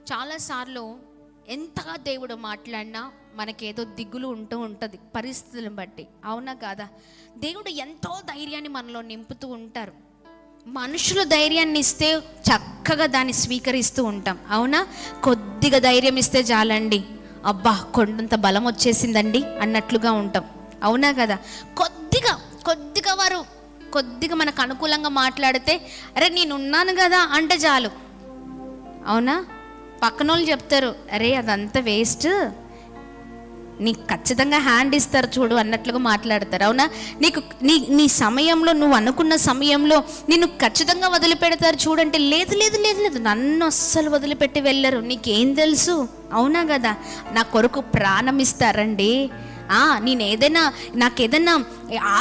చాలాసార్లు ఎంతగా దేవుడు మాట్లాడినా మనకేదో దిగులు ఉంటుంది పరిస్థితులను బట్టి, అవునా కాదా? దేవుడు ఎంతో ధైర్యాన్ని మనలో నింపుతూ ఉంటారు. మనుషులు ధైర్యాన్ని ఇస్తే చక్కగా దాన్ని స్వీకరిస్తూ ఉంటాం, అవునా? కొద్దిగా ధైర్యం ఇస్తే చాలండి, అబ్బా కొండంత బలం వచ్చేసిందండి అన్నట్లుగా ఉంటాం, అవునా కదా? కొద్దిగా వారు కొద్దిగా మనకు అనుకూలంగా మాట్లాడితే అరే నేనున్నాను కదా అంటే చాలు, అవునా? పక్కన వాళ్ళు చెప్తారు అరే అదంతా వేస్ట్, నీకు ఖచ్చితంగా హ్యాండ్ ఇస్తారు చూడు అన్నట్లుగా మాట్లాడతారు, అవునా? నీ సమయంలో నువ్వు అనుకున్న సమయంలో నిన్ను ఖచ్చితంగా వదిలిపెడతారు చూడంటే లేదు లేదు లేదు లేదు నన్ను అస్సలు వదిలిపెట్టి వెళ్ళరు, నీకేం తెలుసు, అవునా కదా? నా కొరకు ప్రాణం ఇస్తారండి. నాకేదైనా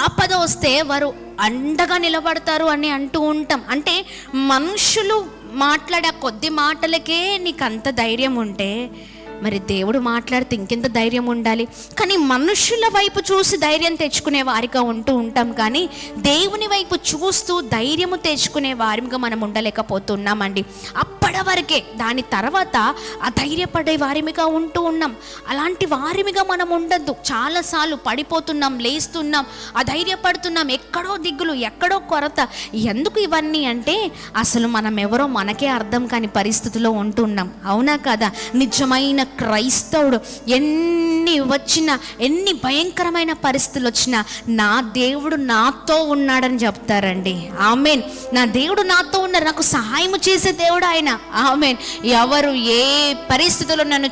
ఆపద వస్తే వారు అండగా నిలబడతారు అని అంటూ ఉంటాం. అంటే మనుషులు మాట్లాడే కొద్ది మాటలకే నీకు అంత ధైర్యం ఉంటే మరి దేవుడు మాట్లాడితే ఇంకెంత ధైర్యం ఉండాలి. కానీ మనుషుల వైపు చూసి ధైర్యం తెచ్చుకునే వారిగా ఉంటూ ఉంటాం, కానీ దేవుని వైపు చూస్తూ ధైర్యము తెచ్చుకునే వారిగా మనం ఉండలేకపోతున్నామండి. అప్పటి వరకే, దాని తర్వాత అధైర్యపడే వారిగా ఉంటూ ఉన్నాం. అలాంటి వారిగా మనం ఉండద్దు. చాలాసార్లు పడిపోతున్నాం, లేస్తున్నాం, అధైర్యపడుతున్నాం, ఎక్కడో దిగులు, ఎక్కడో కొరత. ఎందుకు ఇవన్నీ అంటే అసలు మనం ఎవరో మనకే అర్థం కాని పరిస్థితిలో ఉంటున్నాం, అవునా కదా? నిజమైన క్రైస్తవుడు ఎన్ని భయంకరమైన పరిస్థితులు వచ్చినా నా దేవుడు నాతో ఉన్నాడని చెప్తారండి. ఆమేన్. నా దేవుడు నాతో ఉన్నారు, నాకు సహాయం చేసే దేవుడు ఆయన. ఆమేన్. ఎవరు ఏ పరిస్థితుల్లో నన్ను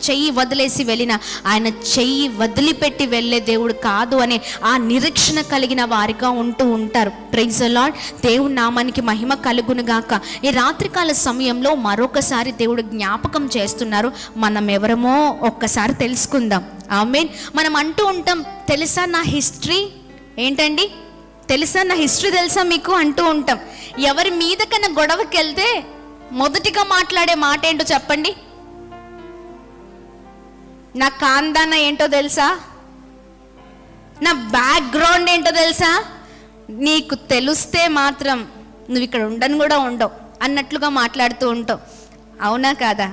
చెయ్యి వదిలేసి వెళ్ళినా ఆయన చెయ్యి వదిలిపెట్టి వెళ్ళే దేవుడు కాదు అనే ఆ నిరీక్షణ కలిగిన వారిగా ఉంటూ ఉంటారు. Praise the lord. దేవుని నామానికి మహిమ కలుగును గాక. ఈ రాత్రికాల సమయంలో మరొకసారి దేవుడు జ్ఞాపకం చేస్తున్నారు, మనం ఎవరమో ఒక్కసారి తెలుసుకుందాం. ఆమేన్. మనం అంటూ ఉంటాం తెలుసా నా హిస్టరీ ఏంటండి, తెలుసా నా హిస్టరీ తెలుసా మీకు అంటూ ఉంటాం. ఎవరి మీద కన్నా గొడవకి వెళ్తే మొదటిగా మాట్లాడే మాట ఏంటో చెప్పండి. నా ఖాందానా ఏంటో తెలుసా, నా బ్యాక్గ్రౌండ్ ఏంటో తెలుసా, నీకు తెలిస్తే మాత్రం నువ్వు ఇక్కడ ఉండను కూడా ఉండవు అన్నట్లుగా మాట్లాడుతూ ఉంటావు, అవునా కాదా?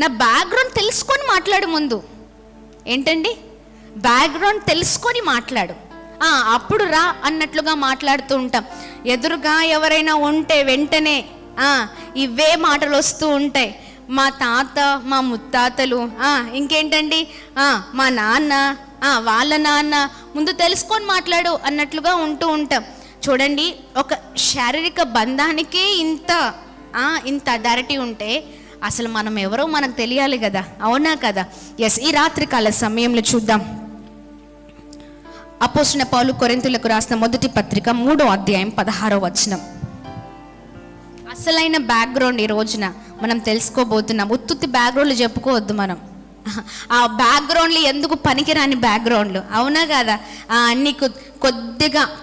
నా బ్యాక్గ్రౌండ్ తెలుసుకొని మాట్లాడు. ముందు ఏంటండి, బ్యాక్గ్రౌండ్ తెలుసుకొని మాట్లాడు, అప్పుడు రా అన్నట్లుగా మాట్లాడుతూ ఉంటాం. ఎదురుగా ఎవరైనా ఉంటే వెంటనే ఇవే మాటలు వస్తూ ఉంటాయి. మా తాత, మా ముత్తాతలు, ఇంకేంటండి మా నాన్న, వాళ్ళ నాన్న, ముందు తెలుసుకొని మాట్లాడు అన్నట్లుగా ఉంటూ ఉంటాం. చూడండి, ఒక శారీరక బంధానికే ఇంత అథారిటీ ఉంటే అసలు మనం ఎవరో మనకు తెలియాలి కదా, అవునా కదా? ఎస్. ఈ రాత్రికాల సమయంలో చూద్దాం. అపోస్తలుడైన పౌలు కొరింథీయులకు రాసిన మొదటి పత్రిక 3వ అధ్యాయం 16వ వచనం. అసలైన బ్యాక్గ్రౌండ్ ఈ రోజున మనం తెలుసుకోబోతున్నాం. ఉత్తుత్తి బ్యాక్గ్రౌండ్లు చెప్పుకోవద్దు మనం. ఆ బ్యాక్గ్రౌండ్లు ఎందుకు పనికిరాని బ్యాక్గ్రౌండ్లు, అవునా కదా? నీకు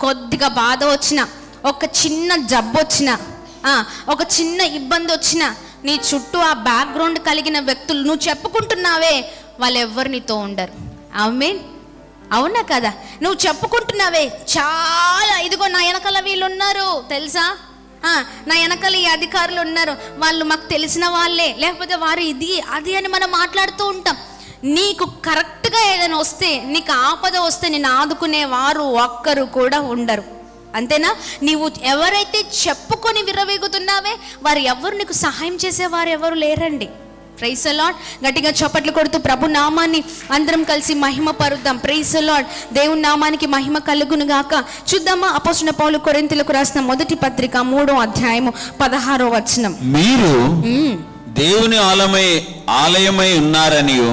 కొద్దిగా బాధ వచ్చినా, ఒక చిన్న జబ్బు వచ్చినా, ఒక చిన్న ఇబ్బంది వచ్చినా నీ చుట్టూ ఆ బ్యాక్గ్రౌండ్ కలిగిన వ్యక్తులు నువ్వు చెప్పుకుంటున్నావే వాళ్ళు ఎవ్వరు నీతో ఉండరు. ఆమేన్. అవునా కదా? నువ్వు చెప్పుకుంటున్నావే చాలా, ఇదిగో నా వెనకాల వీళ్ళు ఉన్నారు తెలుసా, నా వెనకాల ఈ అధికారులు ఉన్నారు, వాళ్ళు మాకు తెలిసిన వాళ్ళే, లేకపోతే వారు ఇది అది అని మనం మాట్లాడుతూ ఉంటాం. నీకు కరెక్ట్గా ఏదైనా వస్తే, నీకు ఆపద వస్తే నిన్ను ఆదుకునే వారు ఒక్కరు కూడా ఉండరు, అంతేనా? నీవు ఎవరైతే చెప్పుకొని విర్రవీగుతున్నావే వారు ఎవరు నీకు సహాయం చేసేవారు ఎవరు లేరండి. Praise the lord. గట్టిగా చప్పట్లు కొడుతూ ప్రభు నామాన్ని అందరం కలిసి మహిమ పరుద్దాం. Praise the lord. దేవుని నామానికి మహిమ కలుగును గాక. చూద్దామా అపోస్తలుడైన పౌలు కొరింథీయులకు రాసిన మొదటి పత్రిక 3వ అధ్యాయము 16వ వచనం. మీరు దేవుని ఆలయమై ఉన్నారనియు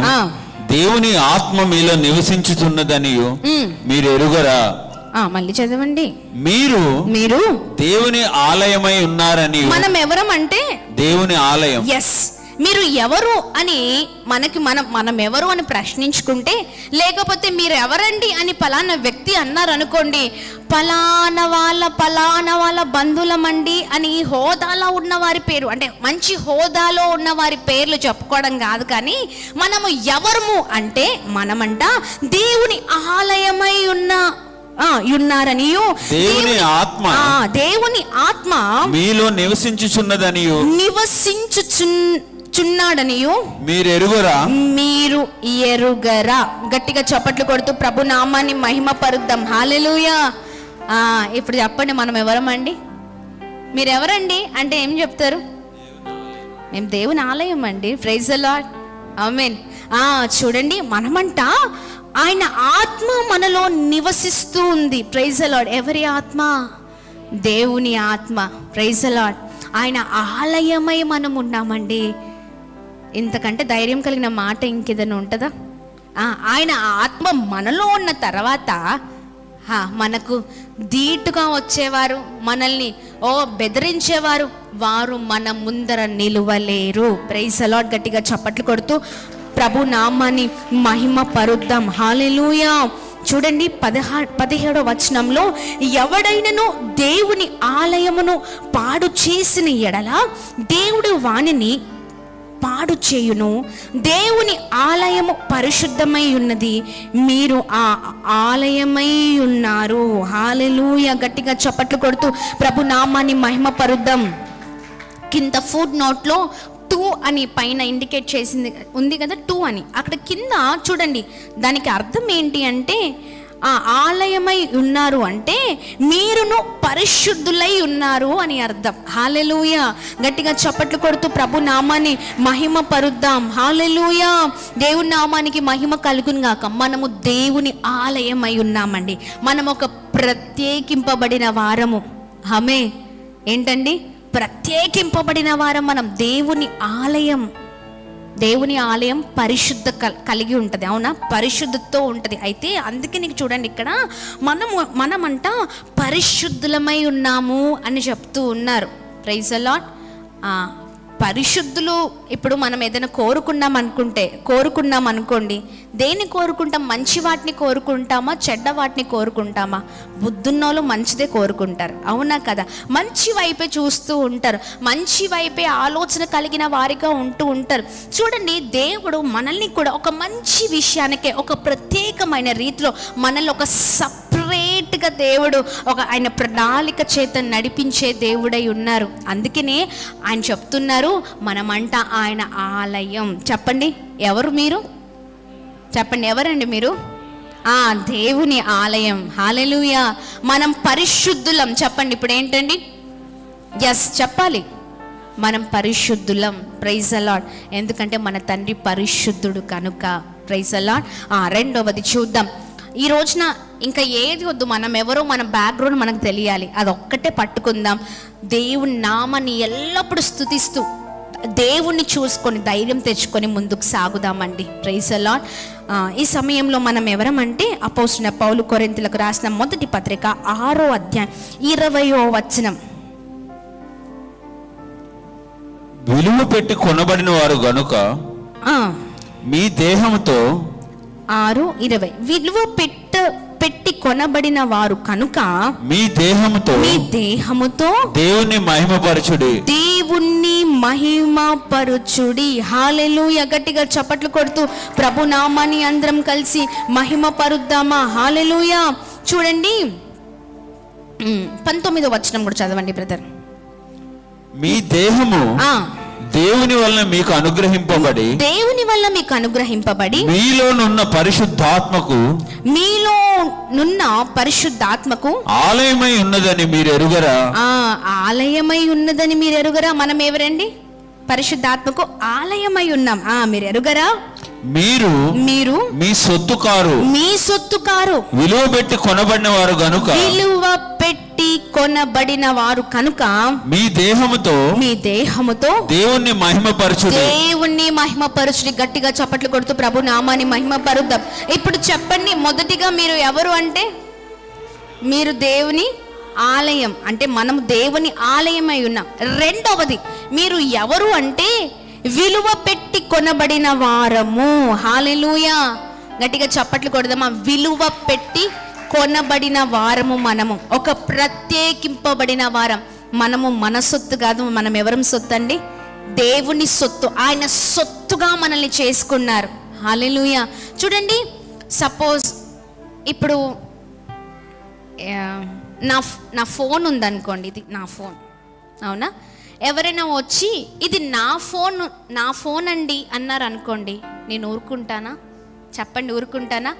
దేవుని ఆత్మ మీలో నివసించుతున్నదనియు మీరు ఎరుగరా? మళ్ళీ చదవండి. మీరు దేవుని ఆలయమై ఉన్నారని. మనం ఎవరం అంటే దేవుని ఆలయం. ఎస్. మీరు ఎవరు అని మనం ఎవరు అని ప్రశ్నించుకుంటే, లేకపోతే మీరు ఎవరండి అని పలానా వ్యక్తి అన్నారు అనుకోండి, పలానా వాళ్ళ బంధువులమండి అని హోదాలో ఉన్న వారి పేరు, అంటే మంచి హోదాలో ఉన్న వారి పేర్లు చెప్పుకోవడం కాదు. కానీ మనము ఎవరము అంటే మనమంట దేవుని ఆలయమై ఉన్నారనియు దేవుని ఆత్మ మీలో నివసించుచున్నదనియు చున్నాడనియు మీరు ఎరుగరా. మీరు ఎరుగరా. గట్టిగా చప్పట్లు కొడుతూ ప్రభు నామాన్ని మహిమ పరుద్దాం. హల్లెలూయా. ఇప్పుడు చెప్పండి, మనం ఎవరమండి? మీరెవరండి అంటే ఏం చెప్తారు? మేము దేవుని ఆలయం అండి. Praise the Lord. ఆమేన్. చూడండి, మనమంట ఆయన ఆత్మ మనలో నివసిస్తూ ఉంది. Praise the Lord. ఎవరి ఆత్మ? దేవుని ఆత్మ. Praise the Lord. ఆయన ఆలయమై మనం ఉన్నామండి. ఇంతకంటే ధైర్యం కలిగిన మాట ఇంకేదైనా ఉంటుందా? ఆయన ఆత్మ మనలో ఉన్న తర్వాత మనకు ధీటుగా వచ్చేవారు, మనల్ని బెదిరించేవారు, వారు మన ముందర నిలువలేరు. Praise the lord. గట్టిగా చప్పట్లు కొడుతూ ప్రభు నామాన్ని మహిమ పరుద్దాం. హల్లెలూయా. చూడండి 17వ వచనంలో, ఎవడైనను దేవుని ఆలయమును పాడు చేసిన ఎడల దేవుడు వానిని పాడు చేయును. దేవుని ఆలయము పరిశుద్ధమై ఉన్నది, మీరు ఆ ఆలయమై ఉన్నారు. హల్లెలూయా. గట్టిగా చప్పట్లు కొడుతూ ప్రభు నామాన్ని మహిమ పరుద్దాం. కింద ఫుడ్ నోట్లో 2 అని పైన ఇండికేట్ చేసింది ఉంది కదా, 2 అని. అక్కడ కింద చూడండి, దానికి అర్థం ఏంటి అంటే, ఆ ఆలయమై ఉన్నారు అంటే మీరును పరిశుద్ధులై ఉన్నారు అని అర్థం. హల్లెలూయా. గట్టిగా చప్పట్లు కొడుతూ ప్రభు నామాన్ని మహిమ పరుద్దాం. హల్లెలూయా. దేవుని నామానికి మహిమ కలుగును గాక. మనము దేవుని ఆలయమై ఉన్నామండి. మనం ఒక ప్రత్యేకింపబడిన వారము. ఆమె ఏంటండి? ప్రత్యేకింపబడిన వారం మనం. దేవుని ఆలయం. దేవుని ఆలయం పరిశుద్ధ కలిగి ఉంటుంది. అవునా? పరిశుద్ధతో ఉంటుంది. అయితే అందుకే నీకు చూడండి, ఇక్కడ మనమంట పరిశుద్ధులమై ఉన్నాము అని చెప్తూ ఉన్నారు. Praise the lord. పరిశుద్ధులు. ఇప్పుడు మనం ఏదైనా కోరుకున్నాం అనుకోండి, దేన్ని కోరుకుంటాం? మంచి వాటిని కోరుకుంటామా, చెడ్డ వాటిని కోరుకుంటామా? బుద్ధున్నోళ్ళు మంచిదే కోరుకుంటారు. అవునా కదా? మంచి వైపే చూస్తూ ఉంటారు, మంచి వైపే ఆలోచన కలిగిన వారిగా ఉంటూ ఉంటారు. చూడండి, దేవుడు మనల్ని కూడా ఒక మంచి విషయానికే, ఒక ప్రత్యేకమైన రీతిలో మనల్ని ఒక సపరేట్గా దేవుడు ఆయన ప్రణాళిక చేత నడిపించే దేవుడై ఉన్నారు. అందుకనే ఆయన చెప్తున్నారు, మనమంట ఆయన ఆలయం. చెప్పండి, ఎవరు మీరు? చెప్పండి, ఎవరండి మీరు? దేవుని ఆలయం. హల్లెలూయా. మనం పరిశుద్ధులం. చెప్పండి ఇప్పుడు ఏంటండి? చెప్పాలి, మనం పరిశుద్ధులం. Praise the lord. ఎందుకంటే మన తండ్రి పరిశుద్ధుడు కనుక. Praise the lord. రెండవది చూద్దాం. ఈ రోజున ఇంకా ఏది వద్దు, మనం ఎవరో, మన బ్యాక్గ్రౌండ్ మనకు తెలియాలి, అదొక్కటే పట్టుకుందాం. దేవుని నామాన్ని ఎల్లప్పుడూ స్తుతిస్తూ దేవుణ్ణి చూసుకొని ధైర్యం తెచ్చుకొని ముందుకు సాగుదామండి. Praise the Lord. ఈ సమయంలో మనం ఎవరమంటే, అపోస్తలుడైన పౌలు కొరింథీయులకు రాసిన మొదటి పత్రిక 6వ అధ్యాయం 20వ వచనం. విలువ పెట్టి కొనబడిన వారు గనుక మీ దేహముతో 6:20 విలువ పెట్టి కొనబడిన వారు కనుక మీ దేహముతో దేవుని మహిమపరచుడి. హల్లెలూయా. గట్టిగా చప్పట్లు కొడుతూ ప్రభు నామాన్ని అందరం కలిసి మహిమ పరుద్దామా? హల్లెలూయా. చూడండి 19వ వచనం కూడా చదవండి బ్రదర్. మీ దేహము దేవుని వల్ల మీకు అనుగ్రహింపబడి మీలోనున్న పరిశుద్ధాత్మకు ఆలయమై ఉన్నదని మీరు ఎరుగరా? మనం ఎవరండి? పరిశుద్ధాత్మకు ఆలయమై ఉన్నాం. మీరు ఎరుగరా? మీరు మీ సొత్తు కారు, విలువ పెట్టి కొనబడిన వారు కనుక మీ దేహముతో దేవుణ్ణి మహిమపరచుడి. గట్టిగా చప్పట్లు కొడుతూ ప్రభు నామాన్ని మహిమపరుద్దాం. ఇప్పుడు చెప్పండి, మొదటిగా మీరు ఎవరు అంటే, మీరు దేవుని ఆలయం అంటే మనము దేవుని ఆలయమై ఉన్నాం. రెండవది, మీరు ఎవరు అంటే విలువ పెట్టి కొనబడిన వారము. హల్లెలూయా. గట్టిగా చప్పట్లు కొడదామా? విలువ పెట్టి కొనబడిన వారము. మనము ఒక ప్రత్యేకింపబడిన వారం. మనము మన సొత్తు కాదు. మనం ఎవరం సొత్తు అండి? దేవుని సొత్తు. ఆయన సొత్తుగా మనల్ని చేసుకున్నారు. హల్లెలూయా. చూడండి, సపోజ్ ఇప్పుడు నా ఫోన్ ఉందనుకోండి, ఇది నా ఫోన్, అవునా? ఎవరైనా వచ్చి ఇది నా ఫోన్ అండి అన్నారు అనుకోండి, నేను ఊరుకుంటానా? చెప్పండి, ఊరుకుంటానా?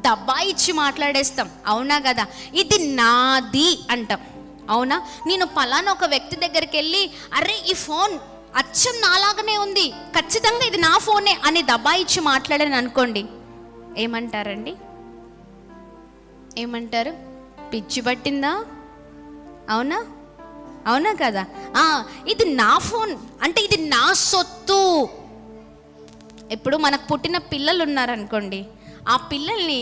దబాయిచ్చి మాట్లాడేస్తాం, అవునా కదా? ఇది నాది అంటాం, అవునా? నేను పలానా ఒక వ్యక్తి దగ్గరికి వెళ్ళి, అరే ఈ ఫోన్ అచ్చం నాలాగానే ఉంది, ఖచ్చితంగా ఇది నా ఫోనే అని దబాయిచ్చి మాట్లాడాను అనుకోండి, ఏమంటారండి? ఏమంటారు? పిచ్చి పట్టిందా? అవునా? అవునా కదా? ఇది నా ఫోన్ అంటే ఇది నా సొత్తు. ఇప్పుడు మనకు పుట్టిన పిల్లలు ఉన్నారనుకోండి, ఆ పిల్లల్ని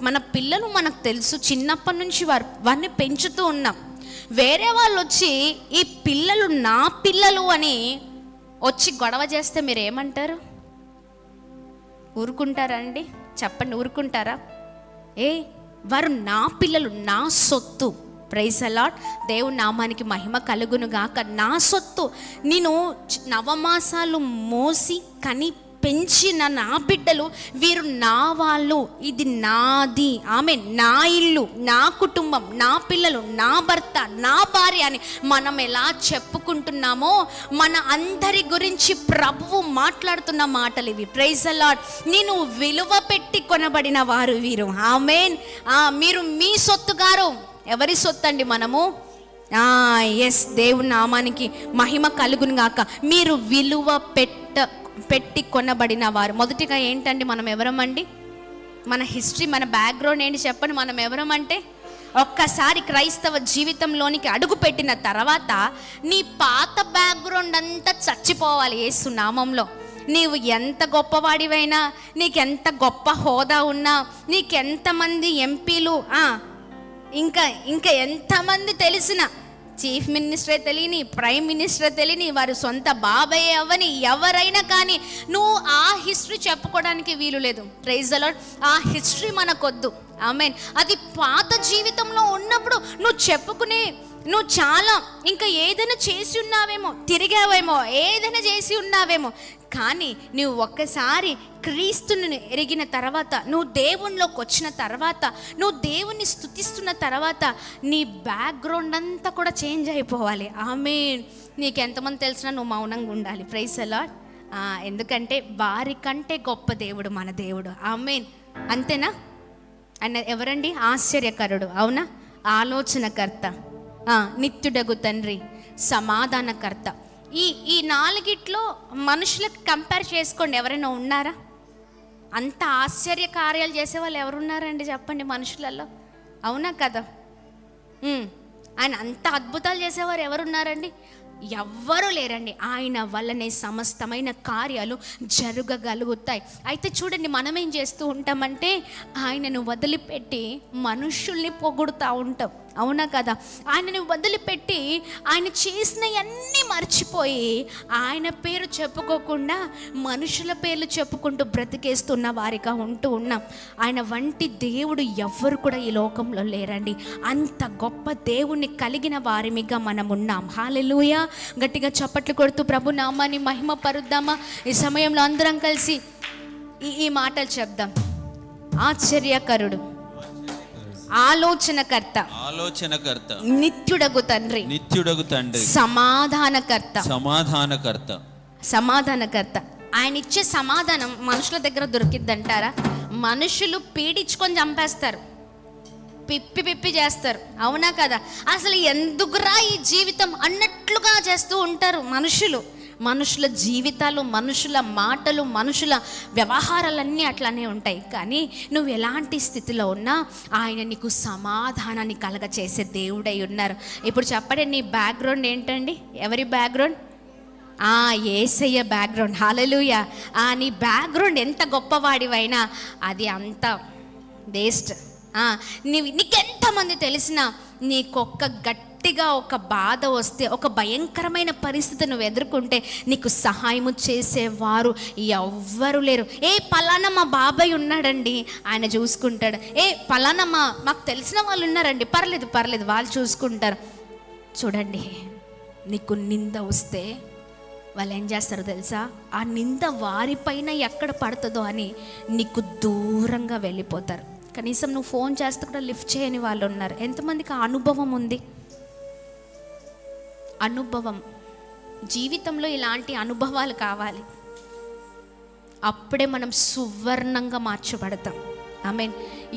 మన పిల్లలు మనకు తెలుసు, చిన్నప్పటి నుంచి వారిని పెంచుతూ ఉన్నాం. వేరే వాళ్ళు వచ్చి ఈ పిల్లలు నా పిల్లలు అని వచ్చి గొడవ చేస్తే మీరు ఏమంటారు? ఊరుకుంటారా అండి? చెప్పండి, ఊరుకుంటారా? వారు నా పిల్లలు, నా సొత్తు. Praise the lord. దేవుని నామానికి మహిమ కలుగును గాక. నా సొత్తు, నేను నవమాసాలు మోసి కని పెంచిన నా బిడ్డలు, వీరు నా వాళ్ళు, ఇది నాది, ఆమె నా ఇల్లు, నా కుటుంబం, నా పిల్లలు, నా భర్త, నా భార్య అని మనం ఎలా చెప్పుకుంటున్నామో మన అందరి గురించి ప్రభువు మాట్లాడుతున్న మాటలు ఇవి. Praise the lord. నేను విలువ పెట్టి కొనబడిన వారు వీరు. ఆమేన్. మీరు మీ సొత్తు గారు. ఎవరి సొత్తు అండి మనము? ఎస్, దేవుని నామానికి మహిమ కలుగును గాక. మీరు విలువ పెట్టి కొనబడిన వారు. మొదటిగా ఏంటండి మనం ఎవరమండి? మన హిస్టరీ, మన బ్యాక్గ్రౌండ్ ఏంటి చెప్పండి. మనం ఎవరమంటే, ఒక్కసారి క్రైస్తవ జీవితంలోనికి అడుగు పెట్టిన తర్వాత నీ పాత బ్యాక్గ్రౌండ్ అంతా చచ్చిపోవాలి యేసు నామంలో. నీవు ఎంత గొప్పవాడివైనా, నీకెంత గొప్ప హోదా ఉన్నా, నీకెంతమంది ఎంపీలు, ఇంకా ఎంతమంది తెలిసిన చీఫ్ మినిస్టరే తెలియని, ప్రైమ్ మినిస్టరే తెలియని, వారి సొంత బాబాయ్ అవ్వని, ఎవరైనా కానీ నువ్వు ఆ హిస్టరీ చెప్పుకోవడానికి వీలు లేదు. Praise the lord. ఆ హిస్టరీ మనకొద్దు. ఆమేన్. అది పాత జీవితంలో ఉన్నప్పుడు నువ్వు చెప్పుకునే, నువ్వు చాలా ఇంకా ఏదైనా చేసి ఉన్నావేమో, తిరిగావేమో, ఏదైనా చేసి ఉన్నావేమో, కానీ నువ్వు ఒక్కసారి క్రీస్తుని ఎరిగిన తర్వాత, నువ్వు దేవునిలోకి వచ్చిన తర్వాత, నువ్వు దేవుని స్తుతిస్తున్న తర్వాత నీ బ్యాక్గ్రౌండ్ అంతా కూడా చేంజ్ అయిపోవాలి. ఆమేన్. నీకు ఎంతమంది తెలిసినా నువ్వు మౌనంగా ఉండాలి. Praise the lord. ఎందుకంటే వారికంటే గొప్ప దేవుడు మన దేవుడు. ఆమేన్. అంతేనా? ఆయన ఎవరండి? ఆశ్చర్యకరుడు, అవునా? ఆలోచనకర్త, నిత్యుడగు తండ్రి, సమాధానకర్త. ఈ నాలుగిట్లో మనుషులకు కంపేర్ చేసుకోండి, ఎవరైనా ఉన్నారా? అంత ఆశ్చర్య కార్యాలు చేసేవాళ్ళు ఎవరున్నారండి చెప్పండి మనుషులలో? అవునా కదా? ఆయన అంత అద్భుతాలు చేసేవారు ఎవరున్నారండి? ఎవ్వరూ లేరండి. ఆయన వల్లనే సమస్తమైన కార్యాలు జరగగలుగుతాయి. అయితే చూడండి, మనం ఏం చేస్తూ ఉంటామంటే ఆయనను వదిలిపెట్టి మనుషుల్ని పొగుడుతూ ఉంటాం, అవునా కదా? ఆయనను వదిలిపెట్టి ఆయన చేసినవన్నీ మర్చిపోయి ఆయన పేరు చెప్పుకోకుండా మనుషుల పేర్లు చెప్పుకుంటూ బ్రతికేస్తున్న వారిగా ఉంటూ ఉన్నాం. ఆయన వంటి దేవుడు ఎవ్వరు కూడా ఈ లోకంలో లేరండి. అంత గొప్ప దేవుణ్ణి కలిగిన వారిమిగా మనం ఉన్నాం. హల్లెలూయా. గట్టిగా చప్పట్లు కొడుతూ ప్రభు నామాన్ని మహిమ పరుద్దామా? ఈ సమయంలో అందరం కలిసి ఈ మాటలు చెప్దాం. ఆశ్చర్యకరుడు, ఆలోచనకర్త, నిత్యుడగు తండ్రి, సమాధానకర్త. ఆయన ఇచ్చే సమాధానం మనుషుల దగ్గర దొరికిద్దంటారా? మనుషులు పీడించుకొని చంపేస్తారు, పిప్పి చేస్తారు, అవునా కదా? అసలు ఎందుకురా ఈ జీవితం అన్నట్లుగా చేస్తూ ఉంటారు మనుషుల జీవితాలు, మనుషుల మాటలు, మనుషుల వ్యవహారాలన్నీ అట్లానే ఉంటాయి. కానీ నువ్వు ఎలాంటి స్థితిలో ఉన్నా ఆయన నీకు సమాధానాన్ని కలగచేసే దేవుడై ఉన్నారు. ఇప్పుడు చెప్పండి, నీ బ్యాక్గ్రౌండ్ ఏంటండి? ఎవరి బ్యాక్గ్రౌండ్? యేసయ్య బ్యాక్గ్రౌండ్. హల్లెలూయా. నీ బ్యాక్గ్రౌండ్ ఎంత గొప్పవాడివైనా అది అంత వేస్ట్. నీకెంతమంది తెలిసినా నీకొక్క గట్టిగా ఒక బాధ వస్తే, ఒక భయంకరమైన పరిస్థితి నువ్వు ఎదుర్కొంటే నీకు సహాయము చేసేవారు ఎవ్వరు లేరు. పలానా మా బాబాయ్ ఉన్నాడండి, ఆయన చూసుకుంటాడు. పలానా మాకు తెలిసిన వాళ్ళు ఉన్నారండి, పర్లేదు వాళ్ళు చూసుకుంటారు. చూడండి, నీకు నింద వస్తే వాళ్ళు ఏం చేస్తారో తెలుసా? ఆ నింద వారిపైన ఎక్కడ పడుతుందో అని నీకు దూరంగా వెళ్ళిపోతారు. కనీసం నువ్వు ఫోన్ చేస్తే కూడా లిఫ్ట్ చేయని వాళ్ళు ఉన్నారు. ఎంతమందికి ఆ అనుభవం ఉంది? అనుభవం జీవితంలో ఇలాంటి అనుభవాలు కావాలి. అప్పుడే మనం సువర్ణంగా మార్చబడతాం. ఆమేన్.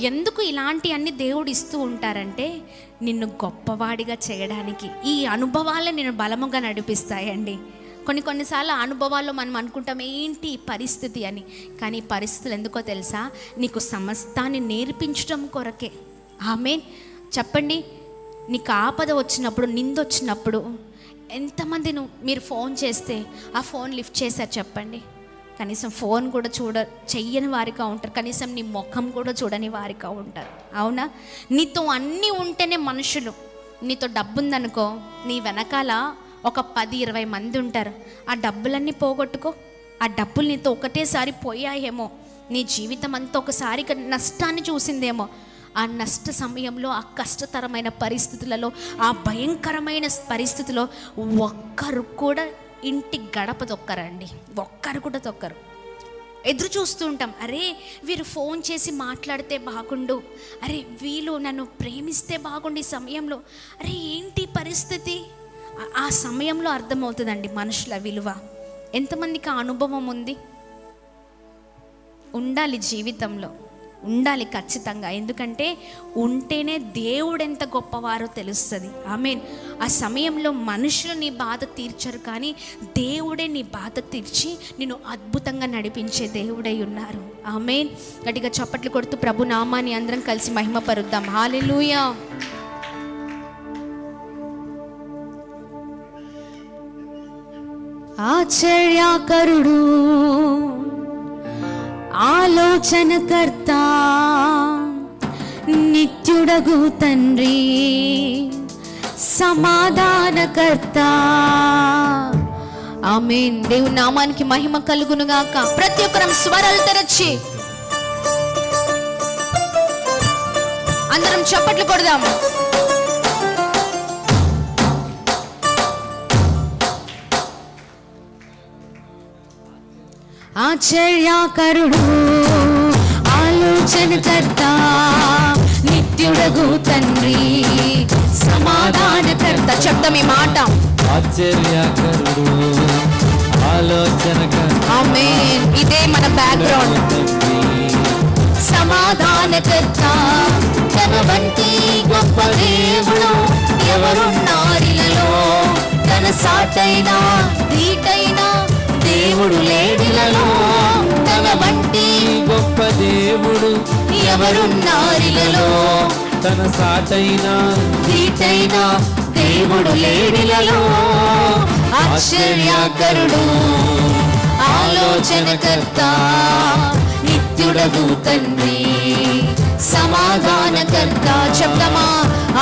ఎందుకు ఇలాంటి అన్ని దేవుడు ఇస్తూ ఉంటారంటే నిన్ను గొప్పవాడిగా చేయడానికి. ఈ అనుభవాలే నిన్ను బలముగా నడిపిస్తాయండి. కొన్నిసార్లు అనుభవాల్లో మనం అనుకుంటాం ఏంటి పరిస్థితి అని, కానీ పరిస్థితులు ఎందుకో తెలుసా? నీకు సమస్తాన్ని నేర్పించడం కొరకే. ఆమేన్. చెప్పండి, నీకు ఆపద వచ్చినప్పుడు, నిందొచ్చినప్పుడు ఎంతమంది మీరు ఫోన్ చేస్తే ఆ ఫోన్ లిఫ్ట్ చేశారు చెప్పండి? కనీసం ఫోన్ కూడా చెయ్యని వారిగా ఉంటారు, కనీసం నీ ముఖం కూడా చూడని వారిగా ఉంటారు. అవునా? నీతో అన్నీ ఉంటేనే మనుషులు. నీతో డబ్బు ఉందనుకో, నీ వెనకాల ఒక 10-20 మంది ఉంటారు. ఆ డబ్బులన్నీ పోగొట్టుకో, ఆ డబ్బులు నీతో ఒకటేసారి పోయాయేమో, నీ జీవితం అంతా ఒకసారి నష్టాన్ని చూసిందేమో. ఆ నష్ట సమయంలో, ఆ కష్టతరమైన పరిస్థితులలో, ఆ భయంకరమైన పరిస్థితిలో ఒక్కరు కూడా ఇంటి గడప తొక్కరండి. ఒక్కరు కూడా తొక్కరు. ఎదురు చూస్తూ ఉంటాం, అరే వీరు ఫోన్ చేసి మాట్లాడితే బాగుండు, అరే వీళ్ళు నన్ను ప్రేమిస్తే బాగుండు. ఈ సమయంలో అరే ఏంటి పరిస్థితి? ఆ సమయంలో అర్థమవుతుందండి మనుషుల విలువ. ఎంతమందికి ఆ అనుభవం ఉంది? ఉండాలి, జీవితంలో ఉండాలి ఖచ్చితంగా. ఎందుకంటే ఉంటేనే దేవుడు ఎంత గొప్పవారో తెలుస్తుంది. ఆమేన్. ఆ సమయంలో మనుషులు నీ బాధ తీర్చరు, కానీ దేవుడే నీ బాధ తీర్చి నిన్ను అద్భుతంగా నడిపించే దేవుడై ఉన్నారు. ఆమేన్. గట్టిగా చప్పట్లు కొడుతూ ప్రభు నామాన్ని అందరం కలిసి మహిమపరుద్దాం. హల్లెలూయా. ఆశ్చర్యకరుడు, ఆలోచనకర్త, నిత్యుడగు తండ్రి, సమాధానకర్త. ఆమేన్. దేవుని నామానికి మహిమ కలుగును గాక. ప్రతి ఒక్కరం స్వరాలు తెరచి అందరం చప్పట్లు కొడదాం. ఆశ్చర్యకరుడు, ఆలోచనకర్త, నిత్యుడగు తండ్రి, సమాధానకర్త. చెప్తాం ఈ మాట. ఆశ్చర్యకరుడు, ఆలోచనకర్త. ఆమేన్. ఇదే మన బ్యాక్గ్రౌండ్. సమాధానకర్త. తన వంటి గొప్ప దేవుడు ఎవరున్నారిలలో? తన సాటైనా దీటైనా దేవుడు లేడిలలో. తన వంటి గొప్ప దేవుడు ఎవరున్నారిలలో? తన సాటైనా దీటైనా దేవుడు లేడిలలో. ఆశ్చర్యకరుడు, ఆలోచనకర్త, నిత్యుడగు తండ్రి, సమాధానకర్త. చెప్తామా?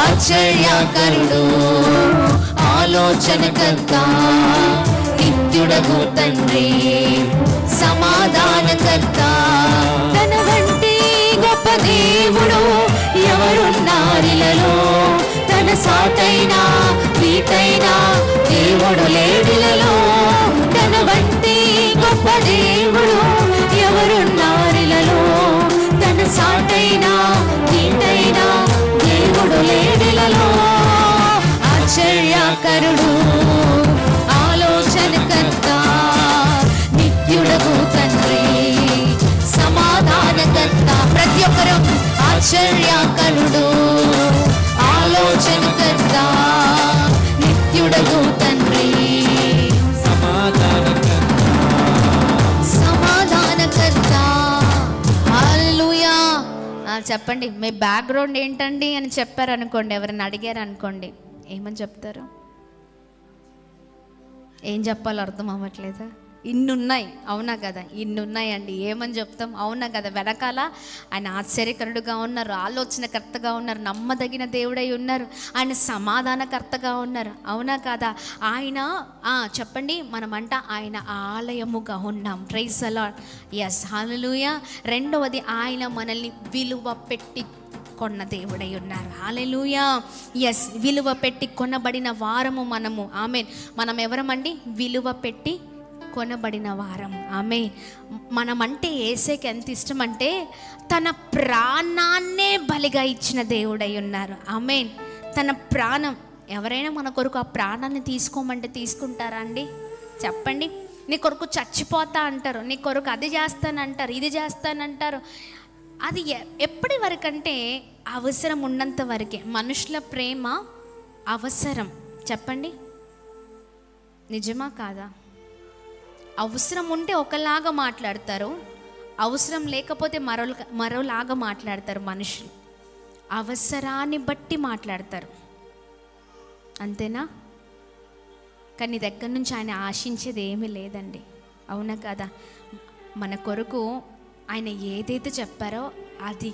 ఆశ్చర్యకరుడు, ఆలోచనకర్త, నిత్యుడగు తండ్రి, సమాధానకర్త. తన వంటి గొప్ప దేవుడు ఎవరున్నారిలలో? తన సాటైనా వీటైనా దేవుడు లేడిలలో. తన వంటి గొప్ప దేవుడు ఎవరున్నారిలలో? తన సాటైనా వీటైనా దేవుడు లేడిలలో. ఆశ్చర్యకరుడు, ఆలోచనకర్త, నిత్యుడగు తండ్రి, సమాధానకర్త. ప్రతి ఒక్కరు ఆశ్చర్యకరుడు, ఆలోచనకర్త, నిత్యుడగు తండ్రి, సమాధానకర్త. సమాధానకర్త. హల్లెలూయా. చెప్పండి, మీ బ్యాక్గ్రౌండ్ ఏంటండి అని చెప్పారు అనుకోండి, ఎవరైనా అడిగారు అనుకోండి, ఏమని చెప్తారు? ఏం చెప్పాలో అర్థం అవ్వట్లేదా? ఇన్నున్నాయి, అవునా కదా? ఇన్నున్నాయండి, ఏమని చెప్తాం? అవునా కదా? వెనకాల ఆయన ఆశ్చర్యకరుడుగా ఉన్నారు, ఆలోచనకర్తగా ఉన్నారు, నమ్మదగిన దేవుడై ఉన్నారు, ఆయన సమాధానకర్తగా ఉన్నారు, అవునా కదా? ఆయన చెప్పండి, మనమంట ఆయన ఆలయముగా ఉన్నాం. Praise the lord. ఎస్, హల్లెలూయా. రెండవది, ఆయన మనల్ని విలువ పెట్టి కొన్న దేవుడై ఉన్నారు. హల్లెలూయా. ఎస్, విలువ పెట్టి కొనబడిన వారము మనము. ఆమేన్. మనం ఎవరమండి? విలువ పెట్టి కొనబడిన వారం. ఆమేన్. మనమంటే యేసేకి ఎంత ఇష్టం అంటే తన ప్రాణాన్నే బలిగా ఇచ్చిన దేవుడై ఉన్నారు. ఆమేన్. తన ప్రాణం ఎవరైనా మన కొరకు ఆ ప్రాణాన్ని తీసుకోమంటే తీసుకుంటారా అండి? చెప్పండి. నీ కొరకు చచ్చిపోతా అంటారు, నీ కొరకు అది చేస్తానంటారు, ఇది చేస్తానంటారు. అది ఎప్పటి వరకంటే అవసరం ఉన్నంత వరకే. మనుషుల ప్రేమ అవసరం. చెప్పండి, నిజమా కాదా? అవసరం ఉంటే ఒకలాగా మాట్లాడతారు, అవసరం లేకపోతే మరోలాగా మాట్లాడతారు మనుషులు. అవసరాన్ని బట్టి మాట్లాడతారు, అంతేనా? కానీ దగ్గర నుంచి ఆయన ఆశించేది ఏమీ లేదండి, అవునా కదా? మన కొరకు ఆయన ఏదైతే చెప్పారో అది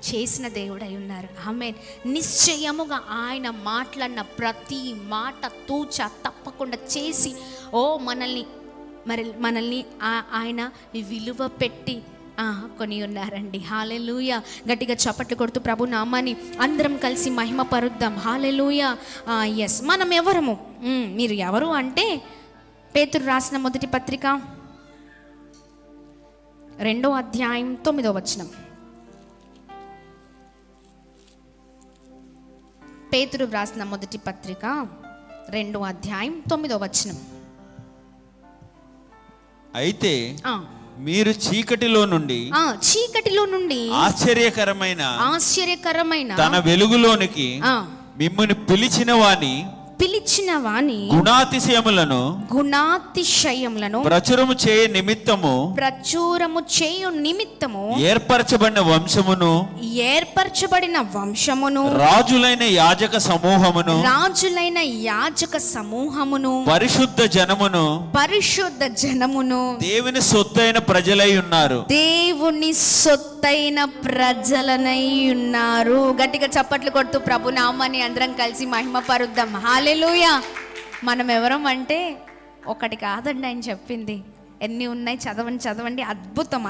చేసిన దేవుడు అయి ఉన్నారు. ఆమేన్. నిశ్చయముగా ఆయన మాట్లాడిన ప్రతి మాట తూచ తప్పకుండా చేసి మనల్ని ఆయన విలువ పెట్టి కొని ఉన్నారండి. హల్లెలూయా. గట్టిగా చప్పట్లు కొడుతూ ప్రభు నామాన్ని అందరం కలిసి మహిమ పరుద్దాం. హల్లెలూయా. ఎస్, మనం ఎవరము? మీరు ఎవరు అంటే పేతురు రాసిన మొదటి పత్రిక 2వ అధ్యాయం 9వ వచనం. పేతురు రాసిన మొదటి పత్రిక 2వ అధ్యాయం 9వ వచనం. అయితే మీరు చీకటిలో నుండి ఆశ్చర్యకరమైన తన వెలుగులోనికి మిమ్మల్ని పిలిచిన వాని గుణాతిశయములను ప్రచురము చేయు నిమిత్తము ఏర్పరచబడిన వంశమును రాజులైన యాజక సమూహమును పరిశుద్ధ జనమును దేవుని సొత్తైన ప్రజలై ఉన్నారు. గట్టిగా చప్పట్లు కొడుతూ ప్రభు నామాన్ని అందరం కలిసి మహిమ పరుద్దాం. హల్లెలూయా. మనం ఎవరం అంటే ఒకటి కాదండి ఆయన చెప్పింది, ఎన్ని ఉన్నాయి చదవండి. అద్భుతం.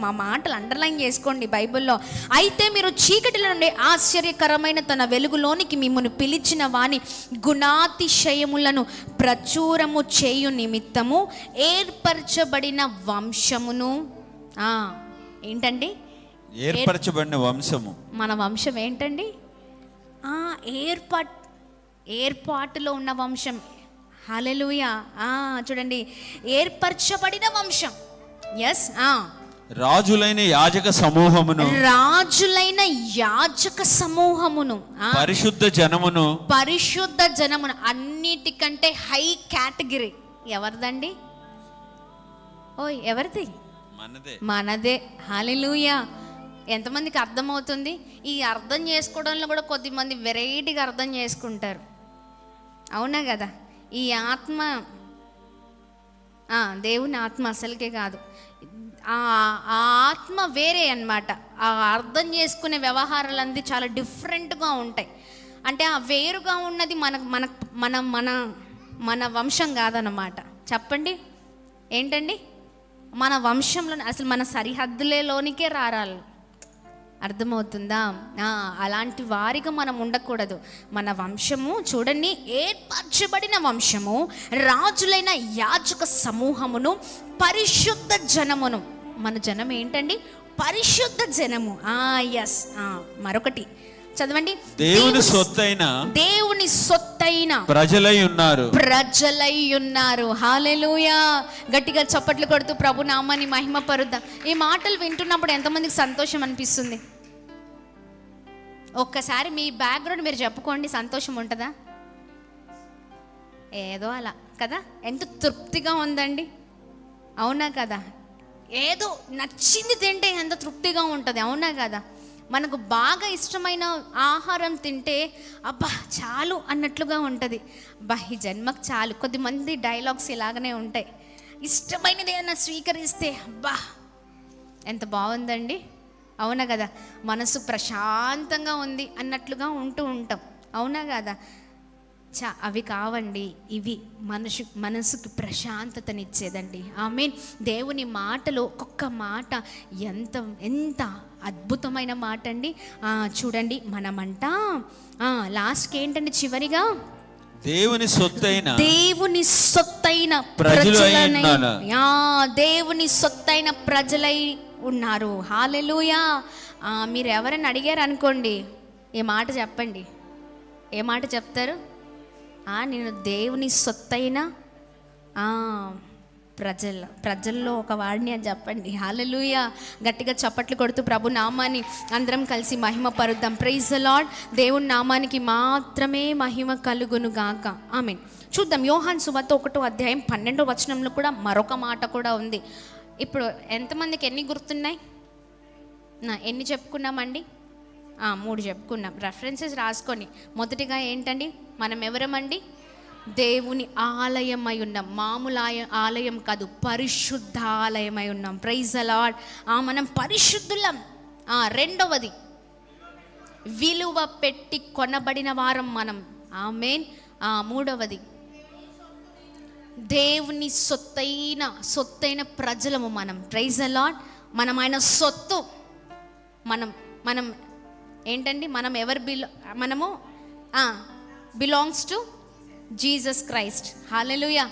ఆ మాటలు అండర్లైన్ చేసుకోండి బైబిల్లో. అయితే మీరు చీకటిలో నుండి ఆశ్చర్యకరమైన తన వెలుగులోనికి మిమ్మల్ని పిలిచిన వాని గుణాతిశయములను ప్రచురము చేయు నిమిత్తము ఏర్పరచబడిన వంశమును. ఏంటండి ఏర్పరచబడిన వంశము? మన వంశం ఏంటండి? ఏర్పాటులో ఉన్న వంశం. హల్లెలూయా. చూడండి, ఏర్పరచబడిన వంశం. ఎస్. రాజులైన యాజక సమూహమును పరిశుద్ధ జనమును అన్నిటికంటే హై కేటగిరీ ఎవరిదండి? ఎవరిది? మనదే. హల్లెలూయా. ఎంతమందికి అర్థమవుతుంది? ఈ అర్థం చేసుకోవడంలో కూడా కొద్దిమంది వెరైటీగా అర్థం చేసుకుంటారు, అవునా కదా? ఈ ఆత్మ దేవుని ఆత్మ అసలుకే కాదు, ఆ ఆత్మ వేరే అన్నమాట. ఆ అర్థం చేసుకునే వ్యవహారాలన్నీ చాలా డిఫరెంట్గా ఉంటాయి. అంటే ఆ వేరుగా ఉన్నది మన వంశం కాదన్నమాట. చెప్పండి, ఏంటండి? మన వంశంలో అసలు మన సరిహద్దులలోనికే రారాలు. అర్థమవుతుందా? అలాంటి వారిగా మనం ఉండకూడదు. మన వంశము చూడండి, ఏర్పరచబడిన వంశము, రాజులైన యాజక సమూహమును, పరిశుద్ధ జనమును. మన జనం ఏంటండి? పరిశుద్ధ జనము. ఎస్. మరొకటి చదవండి. దేవుని సొత్తైన ప్రజలై ఉన్నారు. హల్లెలూయా. గట్టిగా చప్పట్లు కొడుతూ ప్రభు నామాన్ని మహిమ పరుద్దాం. ఈ మాటలు వింటున్నప్పుడు ఎంతమందికి సంతోషం అనిపిస్తుంది? ఒక్కసారి మీ బ్యాక్గ్రౌండ్ మీరు చెప్పుకోండి, సంతోషం ఉంటుందా? ఏదో అలా కదా. ఎంత తృప్తిగా ఉందండి, అవునా కదా? ఏదో నచ్చింది తింటే ఎంత తృప్తిగా ఉంటుంది, అవునా కదా? మనకు బాగా ఇష్టమైన ఆహారం తింటే అబ్బా చాలు అన్నట్లుగా ఉంటుంది. అబ్బా ఈ జన్మకు చాలు. కొద్దిమంది డైలాగ్స్ ఇలాగనే ఉంటాయి. ఇష్టమైనది ఏదైనా స్వీకరిస్తే అబ్బా ఎంత బాగుందండి, అవునా కదా? మనసు ప్రశాంతంగా ఉంది అన్నట్లుగా ఉంటూ ఉంటాం, అవునా కదా? అవి కావండి, ఇవి మనసుకి ప్రశాంతతనిచ్చేదండి. ఆమేన్. దేవుని మాటలో ఒక్కొక్క మాట ఎంత అద్భుతమైన మాట అండి. చూడండి, మనమంట లాస్ట్కి ఏంటండి? చివరిగా దేవుని సొత్తైన దేవుని సొత్తైన ప్రజలై ఉన్నారు. హల్లెలూయా. మీరు ఎవరైనా అడిగారు అనుకోండి, ఈ మాట చెప్పండి, ఏ మాట చెప్తారు? నేను దేవుని సొత్తైన ప్రజల్లో ఒక వాడిని అని చెప్పండి. హల్లెలూయా. గట్టిగా చప్పట్లు కొడుతూ ప్రభు నామాన్ని అందరం కలిసి మహిమ పరుద్దాం. Praise the lord. దేవుని నామానికి మాత్రమే మహిమ కలుగును గాక. ఆమేన్. చూద్దాం యోహాను సువార్త 1వ అధ్యాయం 12వ వచనంలో కూడా మరొక మాట కూడా ఉంది. ఇప్పుడు ఎంతమందికి ఎన్ని గుర్తున్నాయి? ఎన్ని చెప్పుకున్నామండి? 3 చెప్పుకున్నాం. రెఫరెన్సెస్ రాసుకొని. మొదటిగా ఏంటండి? మనం ఎవరమండి? దేవుని ఆలయమై ఉన్నాం. మామూలు ఆలయం కాదు, పరిశుద్ధ ఆలయమై ఉన్నాం. Praise the lord. మనం పరిశుద్ధులం. రెండవది, విలువ పెట్టి కొనబడిన వారం మనం. ఆమేన్. మూడవది, దేవుని సొత్తైన ప్రజలము మనం. Praise the lord. మనం ఆయన సొత్తు. మనం ఏంటండి? మనం మనము belongs to Jesus Christ. Hallelujah.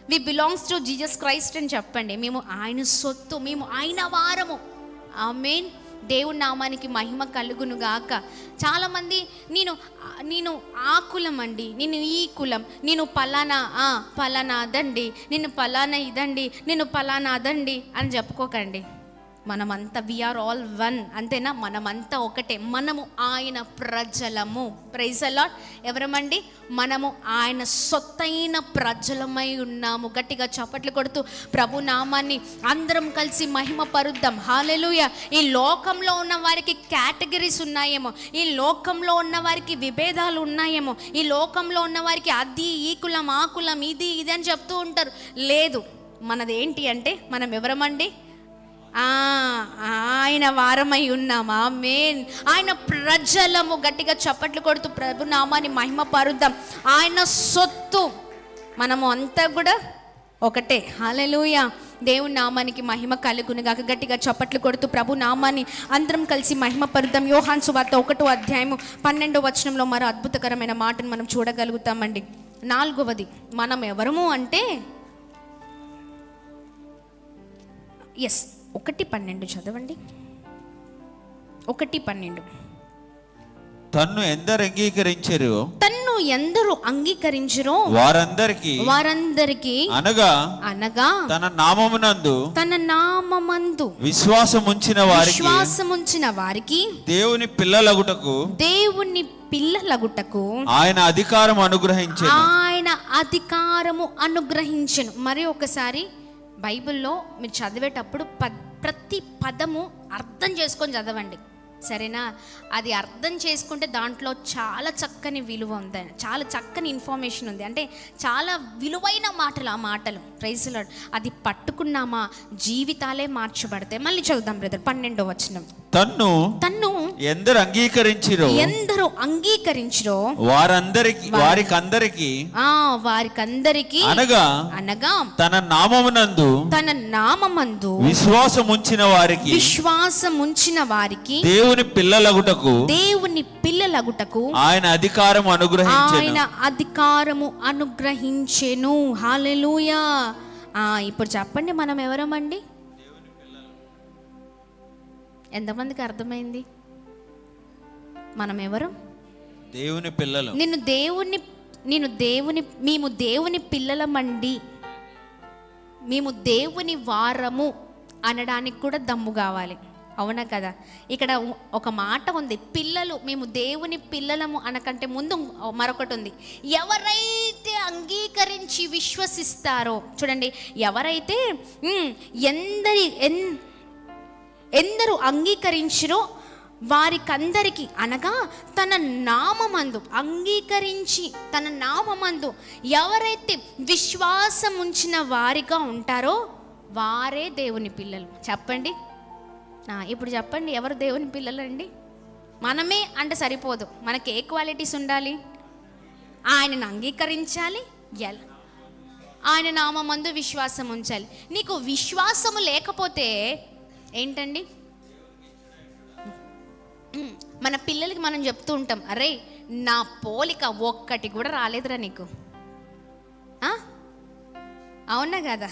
We belongs to Jesus Christ అని చెప్పండి. మేము ఆయన సొత్తు, మేము ఆయన వారము. ఆమేన్. దేవుని నామానికి మహిమ కలుగును గాక. చాలామంది నేను ఆ కులం అండి, నేను ఈ కులం, నేను పలానా అదండి, నేను పలానా ఇదండి, నేను పలానా అదండి అని చెప్పుకోకండి. మనమంతా వీఆర్ ఆల్ వన్. అంతేనా? మనమంతా ఒకటే. మనము ఆయన ప్రజలము. Praise the Lord. ఎవరమండి? మనము ఆయన సొత్తైన ప్రజలమై ఉన్నాము. గట్టిగా చప్పట్లు కొడుతూ ప్రభు నామాన్ని అందరం కలిసి మహిమ పరుద్దాం. హల్లెలూయా. ఈ లోకంలో ఉన్న వారికి కేటగిరీస్ ఉన్నాయేమో, ఈ లోకంలో ఉన్న వారికి విభేదాలు ఉన్నాయేమో, ఈ లోకంలో ఉన్న వారికి అది ఈ కులం ఆ కులం ఇది అని చెప్తూ ఉంటారు. లేదు, మనది ఏంటి అంటే మనం ఎవరమండి? ఆయన వారమై ఉన్నాం. ఆమేన్. ఆయన ప్రజలము. గట్టిగా చప్పట్లు కొడుతూ ప్రభు నామాన్ని మహిమ పరుద్దాం. ఆయన సొత్తు. మనము అంతా కూడా ఒకటే. హల్లెలూయా. దేవుని నామానికి మహిమ కలుగును గాక. గట్టిగా చప్పట్లు కొడుతూ ప్రభు నామాన్ని అందరం కలిసి మహిమ పరుద్దాం. యోహాను సువార్త 1వ అధ్యాయము 12వ వచనంలో మరో అద్భుతకరమైన మాటను మనం చూడగలుగుతామండి. 4వది, మనం ఎవరము అంటే 1:12 చదవండి. 1:12. తన్ను ఎందరు అంగీకరించరో వారందరికి అనగా తన నామమునందు విశ్వాసముంచిన వారికి దేవుని పిల్లలగుటకు ఆయన అధికారము అనుగ్రహించెను. మరి ఒకసారి బైబిల్లో మీరు చదివేటప్పుడు ప్రతి పదము అర్థం చేసుకొని చదవండి. సరేనా? అది అర్థం చేసుకుంటే దాంట్లో చాలా చక్కని విలువ ఉంది, చాలా చక్కని ఇన్ఫర్మేషన్ ఉంది. అంటే చాలా విలువైన మాటలు ఆ మాటలు. Praise the Lord. అది పట్టుకున్నామా జీవితాలే మార్చబడతాయి. మళ్ళీ చదువుదాం బ్రదర్. 12వ వచనం. తన్ను ఎందరు అంగీకరించిరో వారికందరికి అనగా తన నామమందు విశ్వాసముంచిన వారికి దేవుని పిల్లలగుటకు ఆయన అధికారము అనుగ్రహించెను. హల్లెలూయా. ఇప్పుడు చెప్పండి, మనం ఎవరమండి? ఎంతమందికి అర్థమైంది? మనం ఎవరు? దేవుని పిల్లలు. మేము దేవుని పిల్లలమండి, మేము దేవుని వారము అనడానికి కూడా దమ్ము కావాలి. అవునా కదా? ఇక్కడ ఒక మాట ఉంది, పిల్లలు, మేము దేవుని పిల్లలము అనకంటే ముందు మరొకటి ఉంది. ఎవరైతే అంగీకరించి విశ్వసిస్తారో, చూడండి, ఎవరైతే ఎందరు అంగీకరించిరో వారికందరికి అనగా తన నామమందు అంగీకరించి తన నామమందు ఎవరైతే విశ్వాసం ఉంచిన వారిగా ఉంటారో వారే దేవుని పిల్లలు. చెప్పండి. ఇప్పుడు చెప్పండి, ఎవరు దేవుని పిల్లలండి? మనమే అంటే సరిపోదు, మనకి ఏ క్వాలిటీస్ ఉండాలి? ఆయనను అంగీకరించాలి, ఆయన నామమందు విశ్వాసం ఉంచాలి. నీకు విశ్వాసము లేకపోతే ఏంటండి? మన పిల్లలకి మనం చెప్తూ ఉంటాం, అరే నా పోలిక ఒక్కటి కూడా రాలేదురా నీకు. అవునా కదా?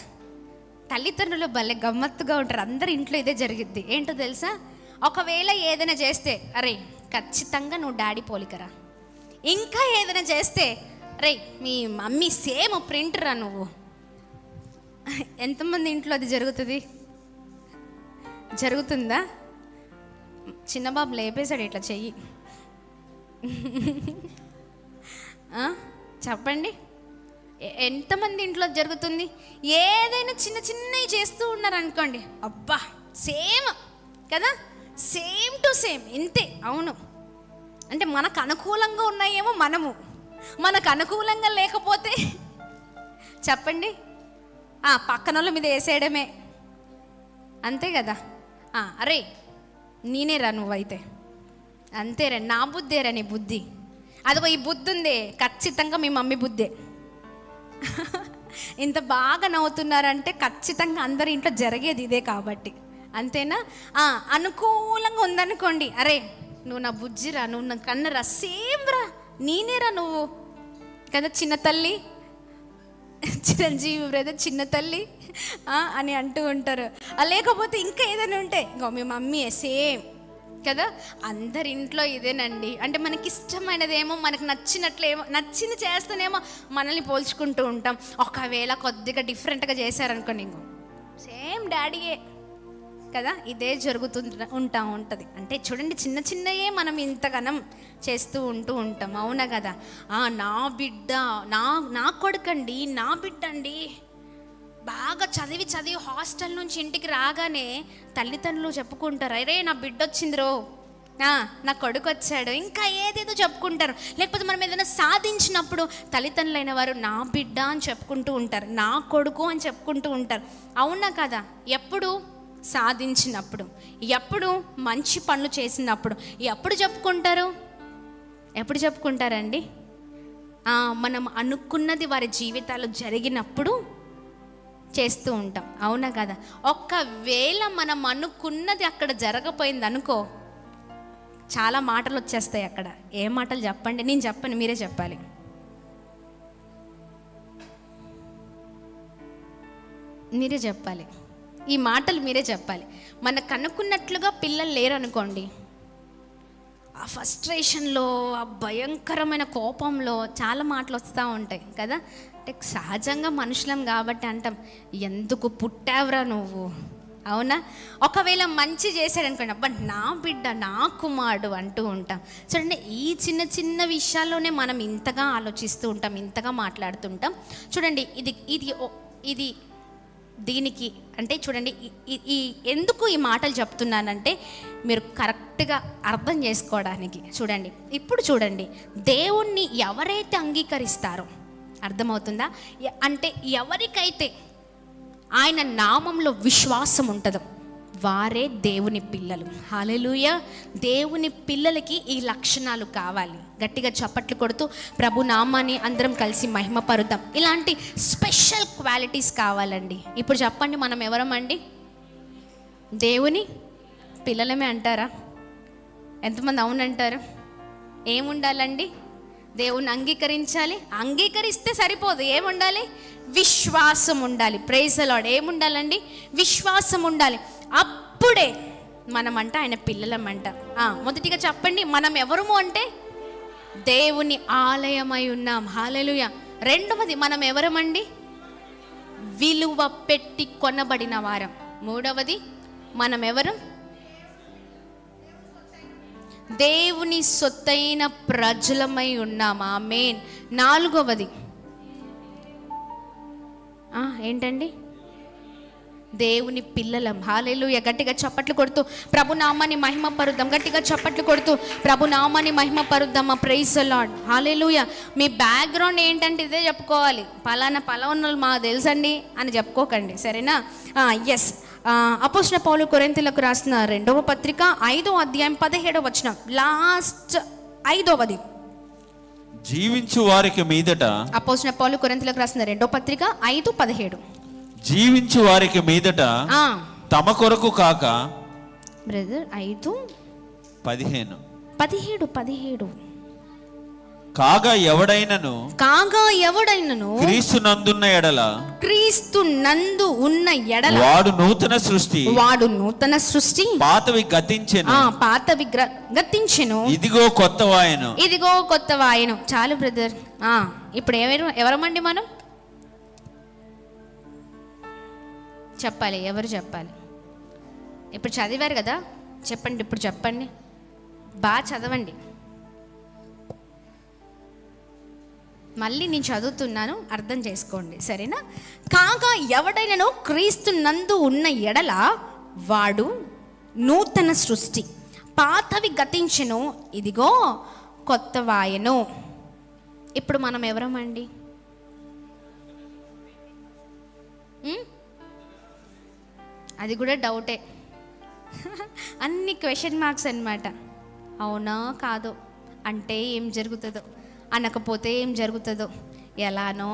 తల్లిదండ్రులు భలే గమ్మత్తుగా ఉంటారు. అందరి ఇంట్లో ఇదే జరిగిద్ది. ఏంటో తెలుసా? ఒకవేళ ఏదైనా చేస్తే, అరే ఖచ్చితంగా నువ్వు డాడీ పోలికరా, ఇంకా ఏదైనా చేస్తే రే మీ మమ్మీ సేమ్ ప్రింటరా నువ్వు. ఎంతమంది ఇంట్లో అది జరుగుతుందా? చిన్నబాబు లేపేశాడు ఇట్లా చెయ్యి. చెప్పండి, ఎంతమంది ఇంట్లో జరుగుతుంది? ఏదైనా చిన్న చిన్నవి చేస్తూ ఉన్నారు అనుకోండి, అబ్బా సేమ్ కదా, సేమ్ టు సేమ్ ఇంతే. అవును, అంటే మనకు అనుకూలంగా ఉన్నాయేమో మనకు అనుకూలంగా లేకపోతే చెప్పండి పక్కన వాళ్ళ మీద వేసేయడమే, అంతే కదా. అరే నేనేరా నువ్వైతే, అంతేరా, నా బుద్ధేరా నీ బుద్ధి. అదిగో ఈ బుద్ధి ఉందే, ఖచ్చితంగా మీ మమ్మీ బుద్ధే. ఇంత బాగా నవ్వుతున్నారంటే ఖచ్చితంగా అందరి ఇంట్లో జరిగేది ఇదే కాబట్టి, అంతేనా? అనుకూలంగా ఉందనుకోండి, అరే నువ్వు నా బుజ్జిరా, నువ్వు నా కన్నరా, సేమ్ రా, నేనేరా నువ్వు కదా, చిన్న తల్లి, చిరంజీవి బ్రదర్ చిన్న తల్లి అని అంటూ ఉంటారు. లేకపోతే ఇంకా ఏదైనా ఉంటే ఇంకో మీ మమ్మీ సేమ్ కదా. అందరి ఇంట్లో ఇదేనండి. అంటే మనకి ఇష్టమైనదేమో, మనకు నచ్చినట్లేమో, నచ్చింది చేస్తేనేమో మనల్ని పోల్చుకుంటూ ఉంటాం. ఒకవేళ కొద్దిగా డిఫరెంట్గా చేశారనుకోండి, ఇంకో సేమ్ డాడీయే కదా, ఇదే ఉంటుంది. అంటే చూడండి, చిన్న చిన్నయే మనం ఇంతగానం చేస్తూ ఉంటాం. అవునా కదా? నా బిడ్డ, నా కొడుకండి, నా బిడ్డ అండి, బాగా చదివి హాస్టల్ నుంచి ఇంటికి రాగానే తల్లిదండ్రులు చెప్పుకుంటారు, అరే నా బిడ్డ వచ్చిందిరో, నా కొడుకు వచ్చాడు, ఇంకా ఏదేదో చెప్పుకుంటారు. లేకపోతే మనం ఏదైనా సాధించినప్పుడు తల్లిదండ్రులైన వారు నా బిడ్డ అని చెప్పుకుంటూ ఉంటారు, నా కొడుకు అని చెప్పుకుంటూ ఉంటారు. అవునా కదా? ఎప్పుడు సాధించినప్పుడు, ఎప్పుడు మంచి పనులు చేసినప్పుడు, ఎప్పుడు చెప్పుకుంటారండి? మనం అనుకున్నది వారి జీవితాలు జరిగినప్పుడు చేస్తూ ఉంటాం. అవునా కదా? ఒకవేళ మనం అనుకున్నది అక్కడ జరగపోయింది అనుకో, చాలా మాటలు వచ్చేస్తాయి అక్కడ. ఏ మాటలు చెప్పండి? నేను చెప్పను, మీరే చెప్పాలి. మీరే చెప్పాలి, ఈ మాటలు మీరే చెప్పాలి. మనకు అనుకున్నట్లుగా పిల్లలు లేరు అనుకోండి, ఆ ఫ్రస్ట్రేషన్లో, ఆ భయంకరమైన కోపంలో చాలా మాటలు వస్తూ ఉంటాయి కదా. అంటే సహజంగా మనుషులం కాబట్టి అంటాం, ఎందుకు పుట్టావురా నువ్వు, అవునా? ఒకవేళ మంచి చేశాడు అనుకోండి, అబ్బా నా బిడ్డ, నా కుమారుడు అంటూ ఉంటాం. చూడండి, ఈ చిన్న చిన్న విషయాల్లోనే మనం ఇంతగా ఆలోచిస్తూ ఉంటాం, ఇంతగా మాట్లాడుతుంటాం. చూడండి, ఇది దీనికి అంటే చూడండి, ఎందుకు ఈ మాటలు చెప్తున్నానంటే మీరు కరెక్ట్గా అర్థం చేసుకోవడానికి. చూడండి, ఇప్పుడు చూడండి, దేవుణ్ణి ఎవరైతే అంగీకరిస్తారో, అర్థమవుతుందా? అంటే ఎవరికైతే ఆయన నామంలో విశ్వాసం ఉంటుందో వారే దేవుని పిల్లలు. హల్లెలూయా! దేవుని పిల్లలకి ఈ లక్షణాలు కావాలి. గట్టిగా చప్పట్లు కొడుతూ ప్రభు నామాన్ని అందరం కలిసి మహిమపరుద్దాం. ఇలాంటి స్పెషల్ క్వాలిటీస్ కావాలండి. ఇప్పుడు చెప్పండి, మనం ఎవరమండి? దేవుని పిల్లలమే అంటారా? ఎంతమంది అవునంటారు? ఏముండాలండి? దేవుని అంగీకరించాలి. అంగీకరిస్తే సరిపోదు, ఏముండాలి? విశ్వాసం ఉండాలి. Praise the Lord. ఏముండాలండి? విశ్వాసం ఉండాలి. అప్పుడే మనమంట ఆయన పిల్లలమంట. మొదటిగా చెప్పండి, మనం ఎవరము అంటే దేవుని ఆలయమై ఉన్నాం. హల్లెలూయా. రెండవది, మనం ఎవరమండి? విలువ పెట్టి కొనబడిన వారం. మూడవది, మనం ఎవరు? దేవుని సొత్తైన ప్రజలమై ఉన్నాం. ఆమేన్. నాలుగవది ఏంటండి? దేవుని పిల్లలం. హల్లెలూయా. గట్టిగా చప్పట్లు కొడుతూ ప్రభు నామాన్ని మహిమపరుద్దాం. గట్టిగా చప్పట్లు కొడుతూ ప్రభు నామాన్ని మహిమపరుద్దామా. Praise the Lord. హల్లెలూయా. మీ బ్యాక్గ్రౌండ్ ఏంటంటే ఇదే చెప్పుకోవాలి. పలానా మాకు తెలుసండి అని చెప్పుకోకండి, సరేనా? ఎస్. అపోస్తలుడైన పౌలు కొరింథీయులకు రాసిన 2వ పత్రిక 5వ అధ్యాయం 17వ వచనం, లాస్ట్ 5వది. జీవించు వారికి మీదట, అపోస్తలుడైన పౌలు కొరింథీయులకు రాసిన 2వ పత్రిక 5:17, జీవించు వారికి మీదట తమ కొరకు కాక, బ్రదర్ 5:17 కాగా ఎవడైనను క్రీస్తు నందున్న ఎడల వాడు నూతన సృష్టి పాతవి గతించెను ఇదిగో కొత్తవాయెను. చాలు బ్రదర్. ఇప్పుడు ఎవరమండి మనం చెప్పాలి? ఎవరు చెప్పాలి? ఇప్పుడు చదివారు కదా, చెప్పండి. ఇప్పుడు చెప్పండి, బాగా చదవండి. మళ్ళీ నేను చదువుతున్నాను, అర్థం చేసుకోండి, సరేనా? కాగా ఎవడైనను క్రీస్తు నందు ఉన్న ఎడల వాడు నూతన సృష్టి, పాతవి గతించెను, ఇదిగో కొత్తవాయెను. ఇప్పుడు మనం ఎవరమండి? అది కూడా డౌటే. అన్ని క్వశ్చన్ మార్క్స్ అన్నమాట. అవునా కాదో అంటే ఏం జరుగుతుందో, అనకపోతే ఏం జరుగుతుందో, ఎలానో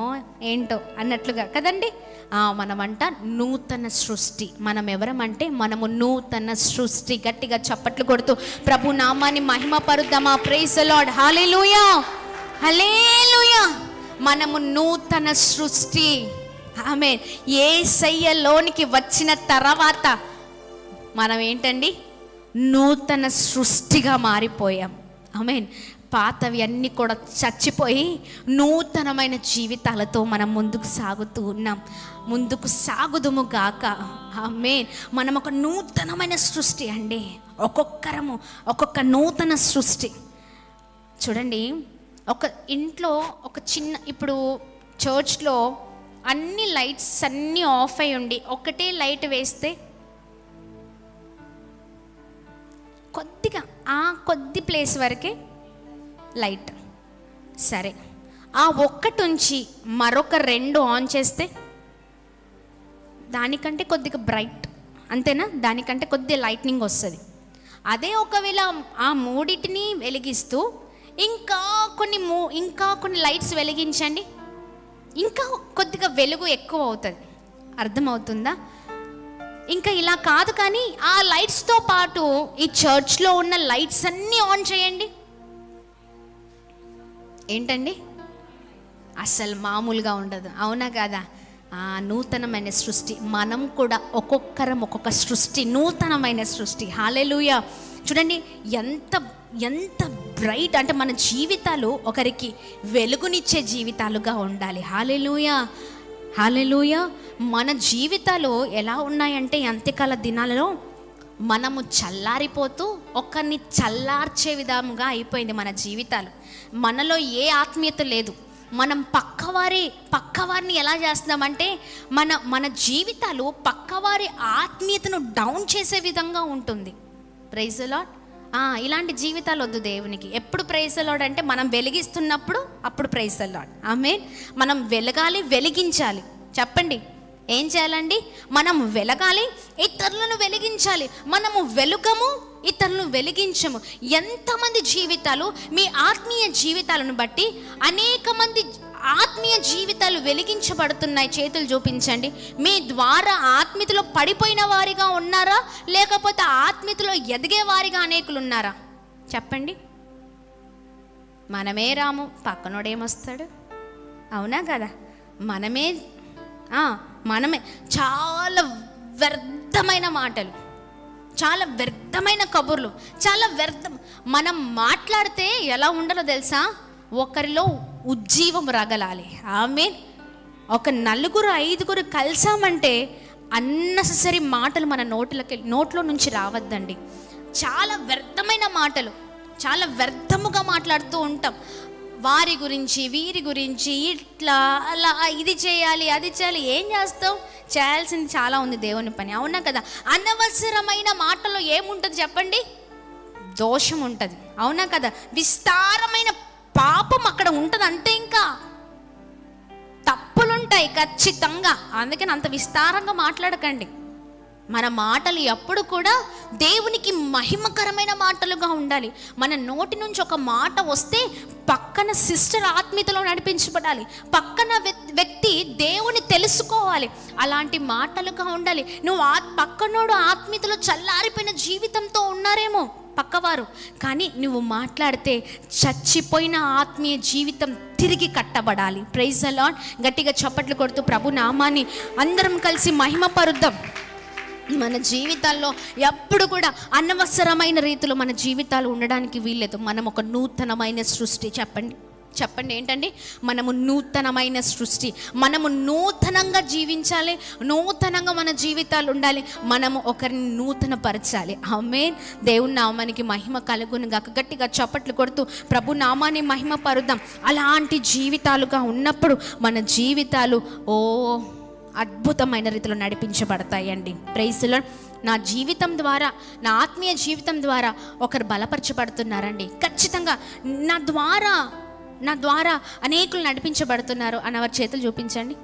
ఏంటో అన్నట్లుగా కదండి. మనమంట నూతన సృష్టి. మనం ఎవరమంటే మనము నూతన సృష్టి. గట్టిగా చప్పట్లు కొడుతూ ప్రభు నామాన్ని మహిమ పరుద్దామా? Praise the Lord. హల్లెలూయా, హల్లెలూయా. మనము నూతన సృష్టి. ఆమేన్. యేసయ్యలోనికి వచ్చిన తర్వాత మనం ఏంటండి? నూతన సృష్టిగా మారిపోయాం. ఆమేన్. పాతవి అన్నీ కూడా చచ్చిపోయి నూతనమైన జీవితాలతో మనం ముందుకు సాగుతూ ఉన్నాం. ముందుకు సాగుదుము గాక. ఆమేన్. మనం ఒక నూతనమైన సృష్టి అండి. ఒక్కొక్కరము ఒక్కొక్క నూతన సృష్టి. చూడండి, ఒక ఇంట్లో ఒక చిన్న, ఇప్పుడు చర్చ్లో అన్ని లైట్స్ అన్నీ ఆఫ్ అయి ఉండి ఒకటే లైట్ వేస్తే కొద్దిగా కొద్ది ప్లేస్ వరకే లైట్, సరే. ఆ ఒక్కటి ఉంచి మరొక 2 ఆన్ చేస్తే దానికంటే కొద్దిగా బ్రైట్, అంతేనా? దానికంటే కొద్దిగా లైట్నింగ్ వస్తుంది. అదే ఒకవేళ ఆ 3టిని వెలిగిస్తూ ఇంకా కొన్ని లైట్స్ వెలిగించండి, ఇంకా కొద్దిగా వెలుగు ఎక్కువ అవుతుంది. అర్థమవుతుందా? ఇంకా ఇలా కాదు, కానీ ఆ లైట్స్తో పాటు ఈ చర్చ్లో ఉన్న లైట్స్ అన్నీ ఆన్ చేయండి. ఏంటండి? అసలు మామూలుగా ఉండదు. అవునా కాదా? నూతనమైన సృష్టి. మనం కూడా ఒక్కొక్కరం ఒక్కొక్క సృష్టి, నూతనమైన సృష్టి. హల్లెలూయా. చూడండి ఎంత బ్రైట్ అంటే మన జీవితాలు ఒకరికి వెలుగునిచ్చే జీవితాలుగా ఉండాలి. హల్లెలూయా, హల్లెలూయా. మన జీవితాలు ఎలా ఉన్నాయంటే అంత్యకాల దినాలలో మనము చల్లారిపోతూ ఒకరిని చల్లార్చే విధంగా అయిపోయింది మన జీవితాలు. మనలో ఏ ఆత్మీయత లేదు. మనం పక్కవారిని ఎలా చేస్తున్నామంటే మన జీవితాలు పక్కవారి ఆత్మీయతను డౌన్ చేసే విధంగా ఉంటుంది. Praise the Lord. ఇలాంటి జీవితాలు వద్దు దేవునికి. ఎప్పుడు ప్రైజ్ ది లార్డ్ అంటే మనం వెలిగిస్తున్నప్పుడు అప్పుడు ప్రైజ్ ది లార్డ్. ఆమేన్. మనం వెలగాలి, వెలిగించాలి. చెప్పండి, ఏం చేయాలండి? మనం వెలగాలి, ఇతరులను వెలిగించాలి. మనము వెలుగము, ఇతరులను వెలిగించము. ఎంతమంది జీవితాలు, మీ ఆత్మీయ జీవితాలను బట్టి అనేక మంది ఆత్మీయ జీవితాలు వెలిగించబడుతున్నాయి. చేతులు చూపించండి. మీ ద్వారా ఆత్మీయతలో పడిపోయిన వారిగా ఉన్నారా, లేకపోతే ఆత్మీయతలో ఎదిగే వారిగా అనేకులు ఉన్నారా? చెప్పండి. మనమే రాము, పక్కనోడేమొస్తాడు? అవునా కదా? మనమే చాలా వ్యర్థమైన మాటలు, చాలా వ్యర్థమైన కబుర్లు, చాలా వ్యర్థం. మనం మాట్లాడితే ఎలా ఉండాలో తెలుసా? ఒకరిలో ఉజ్జీవం రగలాలి. ఆమేన్. ఒక 4-5 కలిసామంటే అన్నెసెసరీ మాటలు మన నోట్లో నుంచి రావద్దండి. చాలా వ్యర్థమైన మాటలు, చాలా వ్యర్థముగా మాట్లాడుతూ ఉంటాం. వారి గురించి, వీరి గురించి, ఇట్లా అలా, ఇది చేయాలి, అది చేయాలి. ఏం చేస్తాం? చేయాల్సింది చాలా ఉంది దేవుని పని. అవునా కదా? అనవసరమైన మాటల్లో ఏముంటుంది చెప్పండి? దోషం ఉంటుంది. అవునా కదా? విస్తారమైన పాపం అక్కడ ఉంటుంది. అంతే, ఇంకా తప్పులుంటాయి ఖచ్చితంగా. అందుకని అంత విస్తారంగా మాట్లాడకండి. మన మాటలు ఎప్పుడు కూడా దేవునికి మహిమకరమైన మాటలుగా ఉండాలి. మన నోటి నుంచి ఒక మాట వస్తే పక్కన సిస్టర్ ఆత్మీయతలో నడిపించబడాలి, పక్కన వ్యక్తి దేవుని తెలుసుకోవాలి, అలాంటి మాటలుగా ఉండాలి. నువ్వు పక్కనోడు ఆత్మీయతలో చల్లారిపోయిన జీవితంతో ఉన్నారేమో పక్కవారు, కానీ నువ్వు మాట్లాడితే చచ్చిపోయిన ఆత్మీయ జీవితం తిరిగి కట్టబడాలి. Praise the lord. గట్టిగా చప్పట్లు కొడుతూ ప్రభు నామాన్ని అందరం కలిసి మహిమపరుద్దాం. మన జీవితాల్లో ఎప్పుడు కూడా అనవసరమైన రీతిలో మన జీవితాలు ఉండడానికి వీల్లేదు. మనం ఒక నూతనమైన సృష్టి. చెప్పండి ఏంటండి? మనము నూతనమైన సృష్టి. మనము నూతనంగా జీవించాలి, నూతనంగా మన జీవితాలు ఉండాలి, మనము ఒకరిని నూతనపరచాలి. ఆమేన్. దేవుని నామానికి మహిమ కలుగును గాక. గట్టిగా చప్పట్లు కొడుతూ ప్రభు నామాన్ని మహిమ పరుద్దాం. అలాంటి జీవితాలుగా ఉన్నప్పుడు మన జీవితాలు అద్భుతమైన రీతిలో నడిపించబడతాయండి. Praise the lord. నా జీవితం ద్వారా, నా ఆత్మీయ జీవితం ద్వారా ఒకరు బలపరచబడుతున్నారండి. ఖచ్చితంగా నా ద్వారా అనేకులు నడిపించబడుతున్నారు అన్నవారి చేతులు చూపించండి.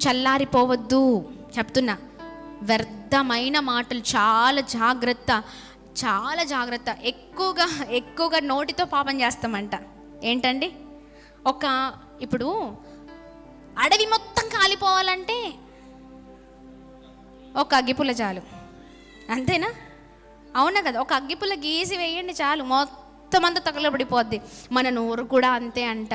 చల్లారిపోవద్దు చెప్తున్నా. వ్యర్థమైన మాటలు చాలా జాగ్రత్త. ఎక్కువగా నోటితో పాపం చేస్తామంట. ఏంటండి? ఇప్పుడు అడవి మొత్తం కాలిపోవాలంటే ఒక అగ్గిపుల్ల చాలు, అంతేనా? అవునా కదా? ఒక అగ్గిపుల్ల గీసి వేయండి చాలు, మొత్తం అంతా తగలబడిపోద్ది. మన నోరు కూడా అంతే అంట.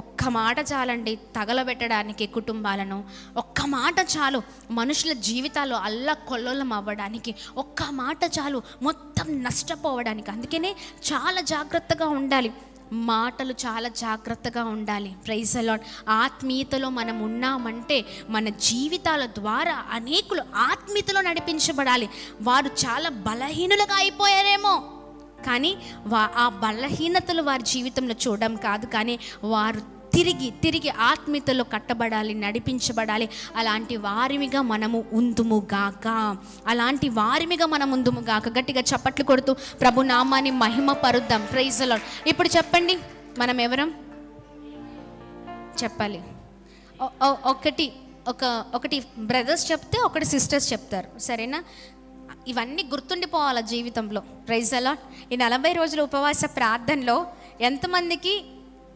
ఒక్క మాట చాలండి తగలబెట్టడానికి కుటుంబాలను. ఒక్క మాట చాలు మనుషుల జీవితాలు అల్లకొల్లోలం అవ్వడానికి. ఒక్క మాట చాలు మొత్తం నష్టపోవడానికి. అందుకనే చాలా జాగ్రత్తగా ఉండాలి, మాటలు చాలా జాగ్రత్తగా ఉండాలి. Praise the Lord. ఆత్మీయతలో మనం ఉన్నామంటే మన జీవితాల ద్వారా అనేకులు ఆత్మీయతలో నడిపించబడాలి. వారు చాలా బలహీనులుగా అయిపోయారేమో, కానీ ఆ బలహీనతలు వారి జీవితంలో చూడడం కాదు, కానీ వారు తిరిగి ఆత్మీయతలో కట్టబడాలి, నడిపించబడాలి. అలాంటి వారిమిగా మనము ఉందుముగాక. గట్టిగా చప్పట్లు కొడుతూ ప్రభు నామాన్ని మహిమ పరుద్దాం. Praise the Lord. ఇప్పుడు చెప్పండి, మనం ఎవరం చెప్పాలి. ఒకటి బ్రదర్స్ చెప్తే ఒకటి సిస్టర్స్ చెప్తారు, సరేనా? ఇవన్నీ గుర్తుండిపోవాలి జీవితంలో. Praise the Lord. ఈ 40 రోజుల ఉపవాస ప్రార్థనలో ఎంతమందికి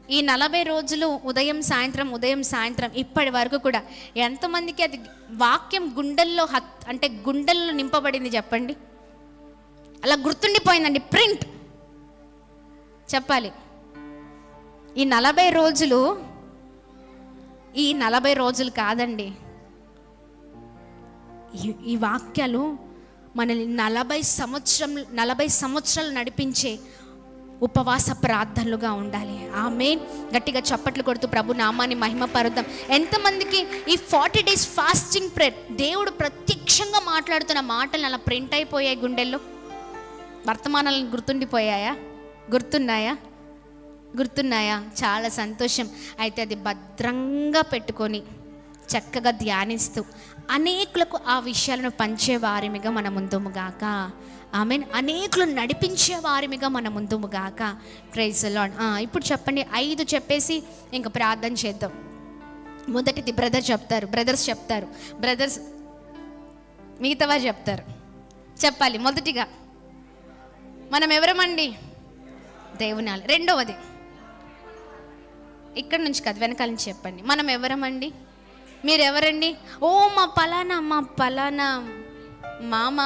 ఈ 40 రోజులు ఉదయం సాయంత్రం ఇప్పటి వరకు కూడా ఎంతమందికి అది వాక్యం గుండెల్లో నింపబడింది చెప్పండి? అలా గుర్తుండిపోయిందండి, ప్రింట్. చెప్పాలి. ఈ 40 రోజులు కాదండి, ఈ వాక్యాలు మనల్ని 40 సంవత్సరాలు నడిపించే ఉపవాస ప్రార్థనలుగా ఉండాలి. ఆమేన్. గట్టిగా చప్పట్లు కొడుతూ ప్రభు నామాన్ని మహిమ పరుద్దాం. ఎంతమందికి ఈ 40 days ఫాస్టింగ్ ప్రేయర్ దేవుడు ప్రత్యక్షంగా మాట్లాడుతున్న మాటలు అలా ప్రింట్ అయిపోయాయి గుండెల్లో? వర్తమానాలను గుర్తున్నాయా? చాలా సంతోషం. అయితే అది భద్రంగా పెట్టుకొని చక్కగా ధ్యానిస్తూ అనేకులకు ఆ విషయాలను పంచే వారిమిగా మన ముందుముగాక. ఆమేన్. అనేకులు నడిపించే వారిమిగా మన ముందుముగాక. Praise the Lord. ఇప్పుడు చెప్పండి, 5 చెప్పేసి ఇంకా ప్రార్థన చేద్దాం. మొదటిది బ్రదర్స్ చెప్తారు, మిగతా వారు చెప్తారు. చెప్పాలి. మొదటిగా మనం ఎవరమండి? దేవుని. రెండవది ఇక్కడ నుంచి కాదు, వెనకాల నుంచి చెప్పండి. మనం ఎవరమండి? మీరెవరండి? మా పలానా మామ.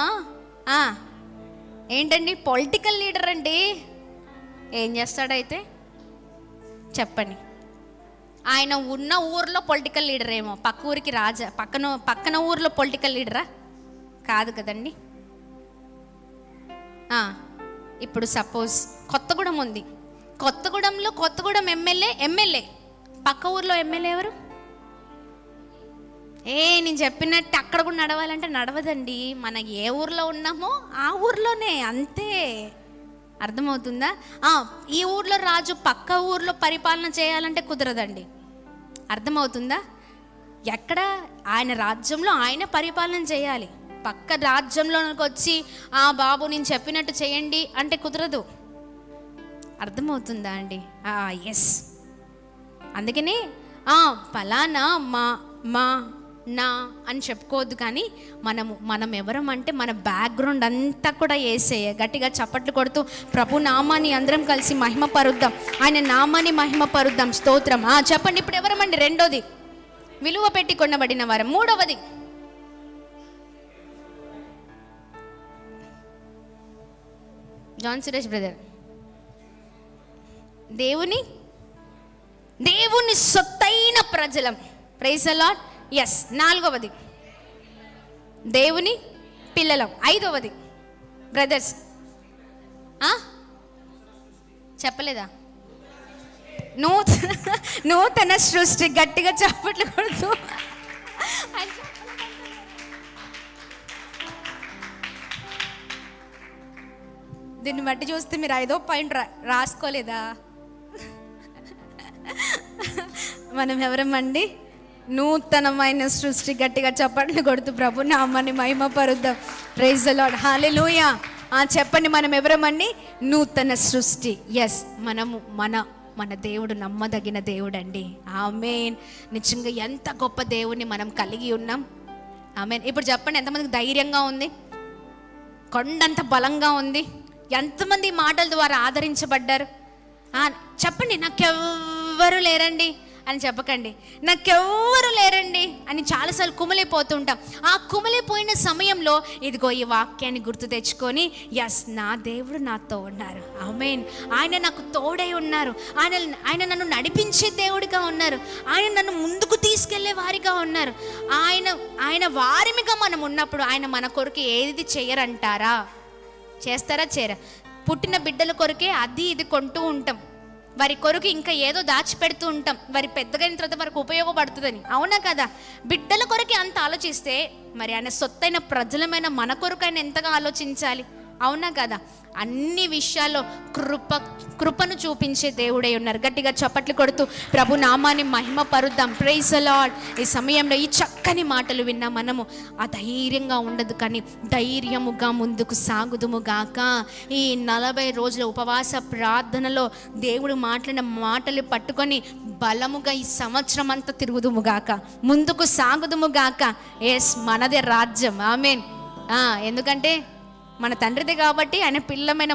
ఏంటండి? పొలిటికల్ లీడర్ అండి. ఏం చేస్తాడైతే చెప్పండి. ఆయన ఉన్న ఊర్లో పొలిటికల్ లీడర్ ఏమో, పక్క ఊరికి పక్కన ఊర్లో పొలిటికల్ లీడరా? కాదు కదండి. ఇప్పుడు సపోజ్ కొత్తగూడెం ఉంది. కొత్తగూడెం ఎమ్మెల్యే పక్క ఊర్లో ఎమ్మెల్యే ఎవరు? నేను చెప్పినట్టు అక్కడ కూడా నడవాలంటే నడవదండి. మన ఏ ఊర్లో ఉన్నామో ఆ ఊర్లోనే, అంతే. అర్థమవుతుందా? ఈ ఊర్లో రాజు పక్క ఊర్లో పరిపాలన చేయాలంటే కుదరదండి. అర్థమవుతుందా? ఎక్కడ ఆయన రాజ్యంలో ఆయన పరిపాలన చేయాలి. పక్క రాజ్యంలోకి వచ్చి బాబు నేను చెప్పినట్టు చేయండి అంటే కుదరదు. అర్థమవుతుందా అండి? ఎస్. అందుకని పలానా మా నా అని చెప్పుకోవద్దు, కానీ మనం ఎవరం అంటే మన బ్యాక్గ్రౌండ్ అంతా కూడా యేసయ్య. గట్టిగా చప్పట్లు కొడుతూ ప్రభు నామాన్ని అందరం కలిసి మహిమ పరుద్దాం, ఆయన నామాన్ని మహిమ పరుద్దాం. స్తోత్రం. చెప్పండి ఇప్పుడు ఎవరమండి? రెండోది విలువ పెట్టి కొనబడిన వారం. మూడవది జాన్ సురేష్ బ్రదర్, దేవుని సొత్తైన ప్రజలం. Praise the lord. ఎస్. నాలుగవది దేవుని పిల్లలం. ఐదవది బ్రదర్స్ చెప్పలేదా? నూతన సృష్టి. గట్టిగా చప్పట్లు కొడుతూ దీన్ని బట్టి చూస్తే మీరు 5వ పాయింట్ రాసుకోలేదా? మనం ఎవరమండి? నూతనమైన సృష్టి. గట్టిగా చప్పట్లు కొడుతూ ప్రభు నామాన్ని మహిమ పరుద్దాం. Praise the Lord. హల్లెలూయా. చెప్పండి మనం ఎవరమండి? నూతన సృష్టి. ఎస్. మనము మన దేవుడు నమ్మదగిన దేవుడు అండి. ఆమేన్. నిజంగా ఎంత గొప్ప దేవుణ్ణి మనం కలిగి ఉన్నాం. ఆమేన్. ఇప్పుడు చెప్పండి, ఎంతమందికి ధైర్యంగా ఉంది? కొండంత బలంగా ఉంది? ఎంతమంది ఈ మాటల ద్వారా ఆదరించబడ్డారు? చెప్పండి, నాకెవ్వరు లేరండి అని చెప్పకండి. నాకెవ్వరు లేరండి అని చాలాసార్లు కుమిలిపోతుంటాం. ఆ కుమిలిపోయిన సమయంలో ఇదిగో ఈ వాక్యాన్ని గుర్తు తెచ్చుకొని, ఎస్, నా దేవుడు నాతో ఉన్నారు. ఆమేన్. ఆయన నాకు తోడై ఉన్నారు. ఆయన నన్ను నడిపించే దేవుడిగా ఉన్నారు. ఆయన నన్ను ముందుకు తీసుకెళ్లే వారిగా ఉన్నారు. ఆయన వారిమిగా మనం ఉన్నప్పుడు ఆయన మన కొరకు ఏది చేయరంటారా? చేస్తారా? చేయరా? పుట్టిన బిడ్డల కొరకే అది ఇది కొంటూ ఉంటాం, వారి కొరకు ఇంకా ఏదో దాచిపెడుతూ ఉంటాం, వారి పెద్దగైన తర్వాత వారికి ఉపయోగపడుతుందని. అవునా కదా? బిడ్డల కొరకే అంత ఆలోచిస్తే మరి ఆయన సొత్తైన ప్రజలమైన మన కొరకు ఆయన ఎంతగా ఆలోచించాలి. అవునా కదా? అన్ని విషయాల్లో కృపను చూపించే దేవుడై ఉన్నారు. గట్టిగా చప్పట్లు కొడుతూ ప్రభు నామాన్ని మహిమ పరుద్దాం. Praise the Lord. ఈ సమయంలో ఈ చక్కని మాటలు విన్నా మనము అధైర్యంగా ఉండదు, కానీ ధైర్యముగా ముందుకు సాగుదుము గాక. ఈ 40 రోజుల ఉపవాస ప్రార్థనలో దేవుడు మాట్లాడిన మాటలు పట్టుకొని బలముగా ఈ సంవత్సరం అంతా తిరుగుదుము గాక, ముందుకు సాగుదుము గాక. ఎస్, మనదే రాజ్యం. ఆమేన్. ఎందుకంటే మన తండ్రిదే కాబట్టి ఆయన పిల్లమైన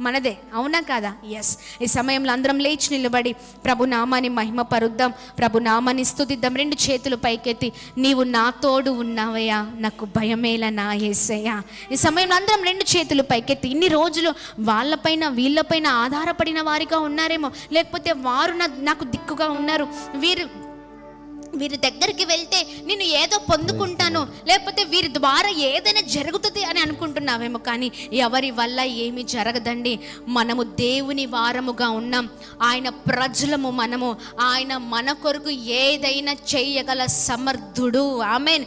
మనదే. అవునా కదా? ఎస్. ఈ సమయంలో అందరం లేచి నిలబడి ప్రభు నామాన్ని మహిమ పరుద్దాం, ప్రభు నామాన్ని స్తుతిద్దాం. 2 చేతులు పైకెత్తి, నీవు నా తోడు ఉన్నావయ్యా, నాకు భయమేలా నా యేసయ్యా. ఈ సమయంలో అందరం 2 చేతులు పైకెత్తి, ఇన్ని రోజులు వాళ్ళపైన వీళ్ళపైన ఆధారపడిన వారిగా ఉన్నారేమో, లేకపోతే వారు నాకు దిక్కుగా ఉన్నారు, వీరి దగ్గరికి వెళ్తే నేను ఏదో పొందుకుంటాను, లేకపోతే వీరి ద్వారా ఏదైనా జరుగుతుంది అని అనుకుంటున్నావేమో, కానీ ఎవరి వల్ల ఏమీ జరగదండి. మనము దేవుని వారముగా ఉన్నాం, ఆయన ప్రజలము మనము. ఆయన మన కొరకు ఏదైనా చేయగల సమర్థుడు. ఆమేన్.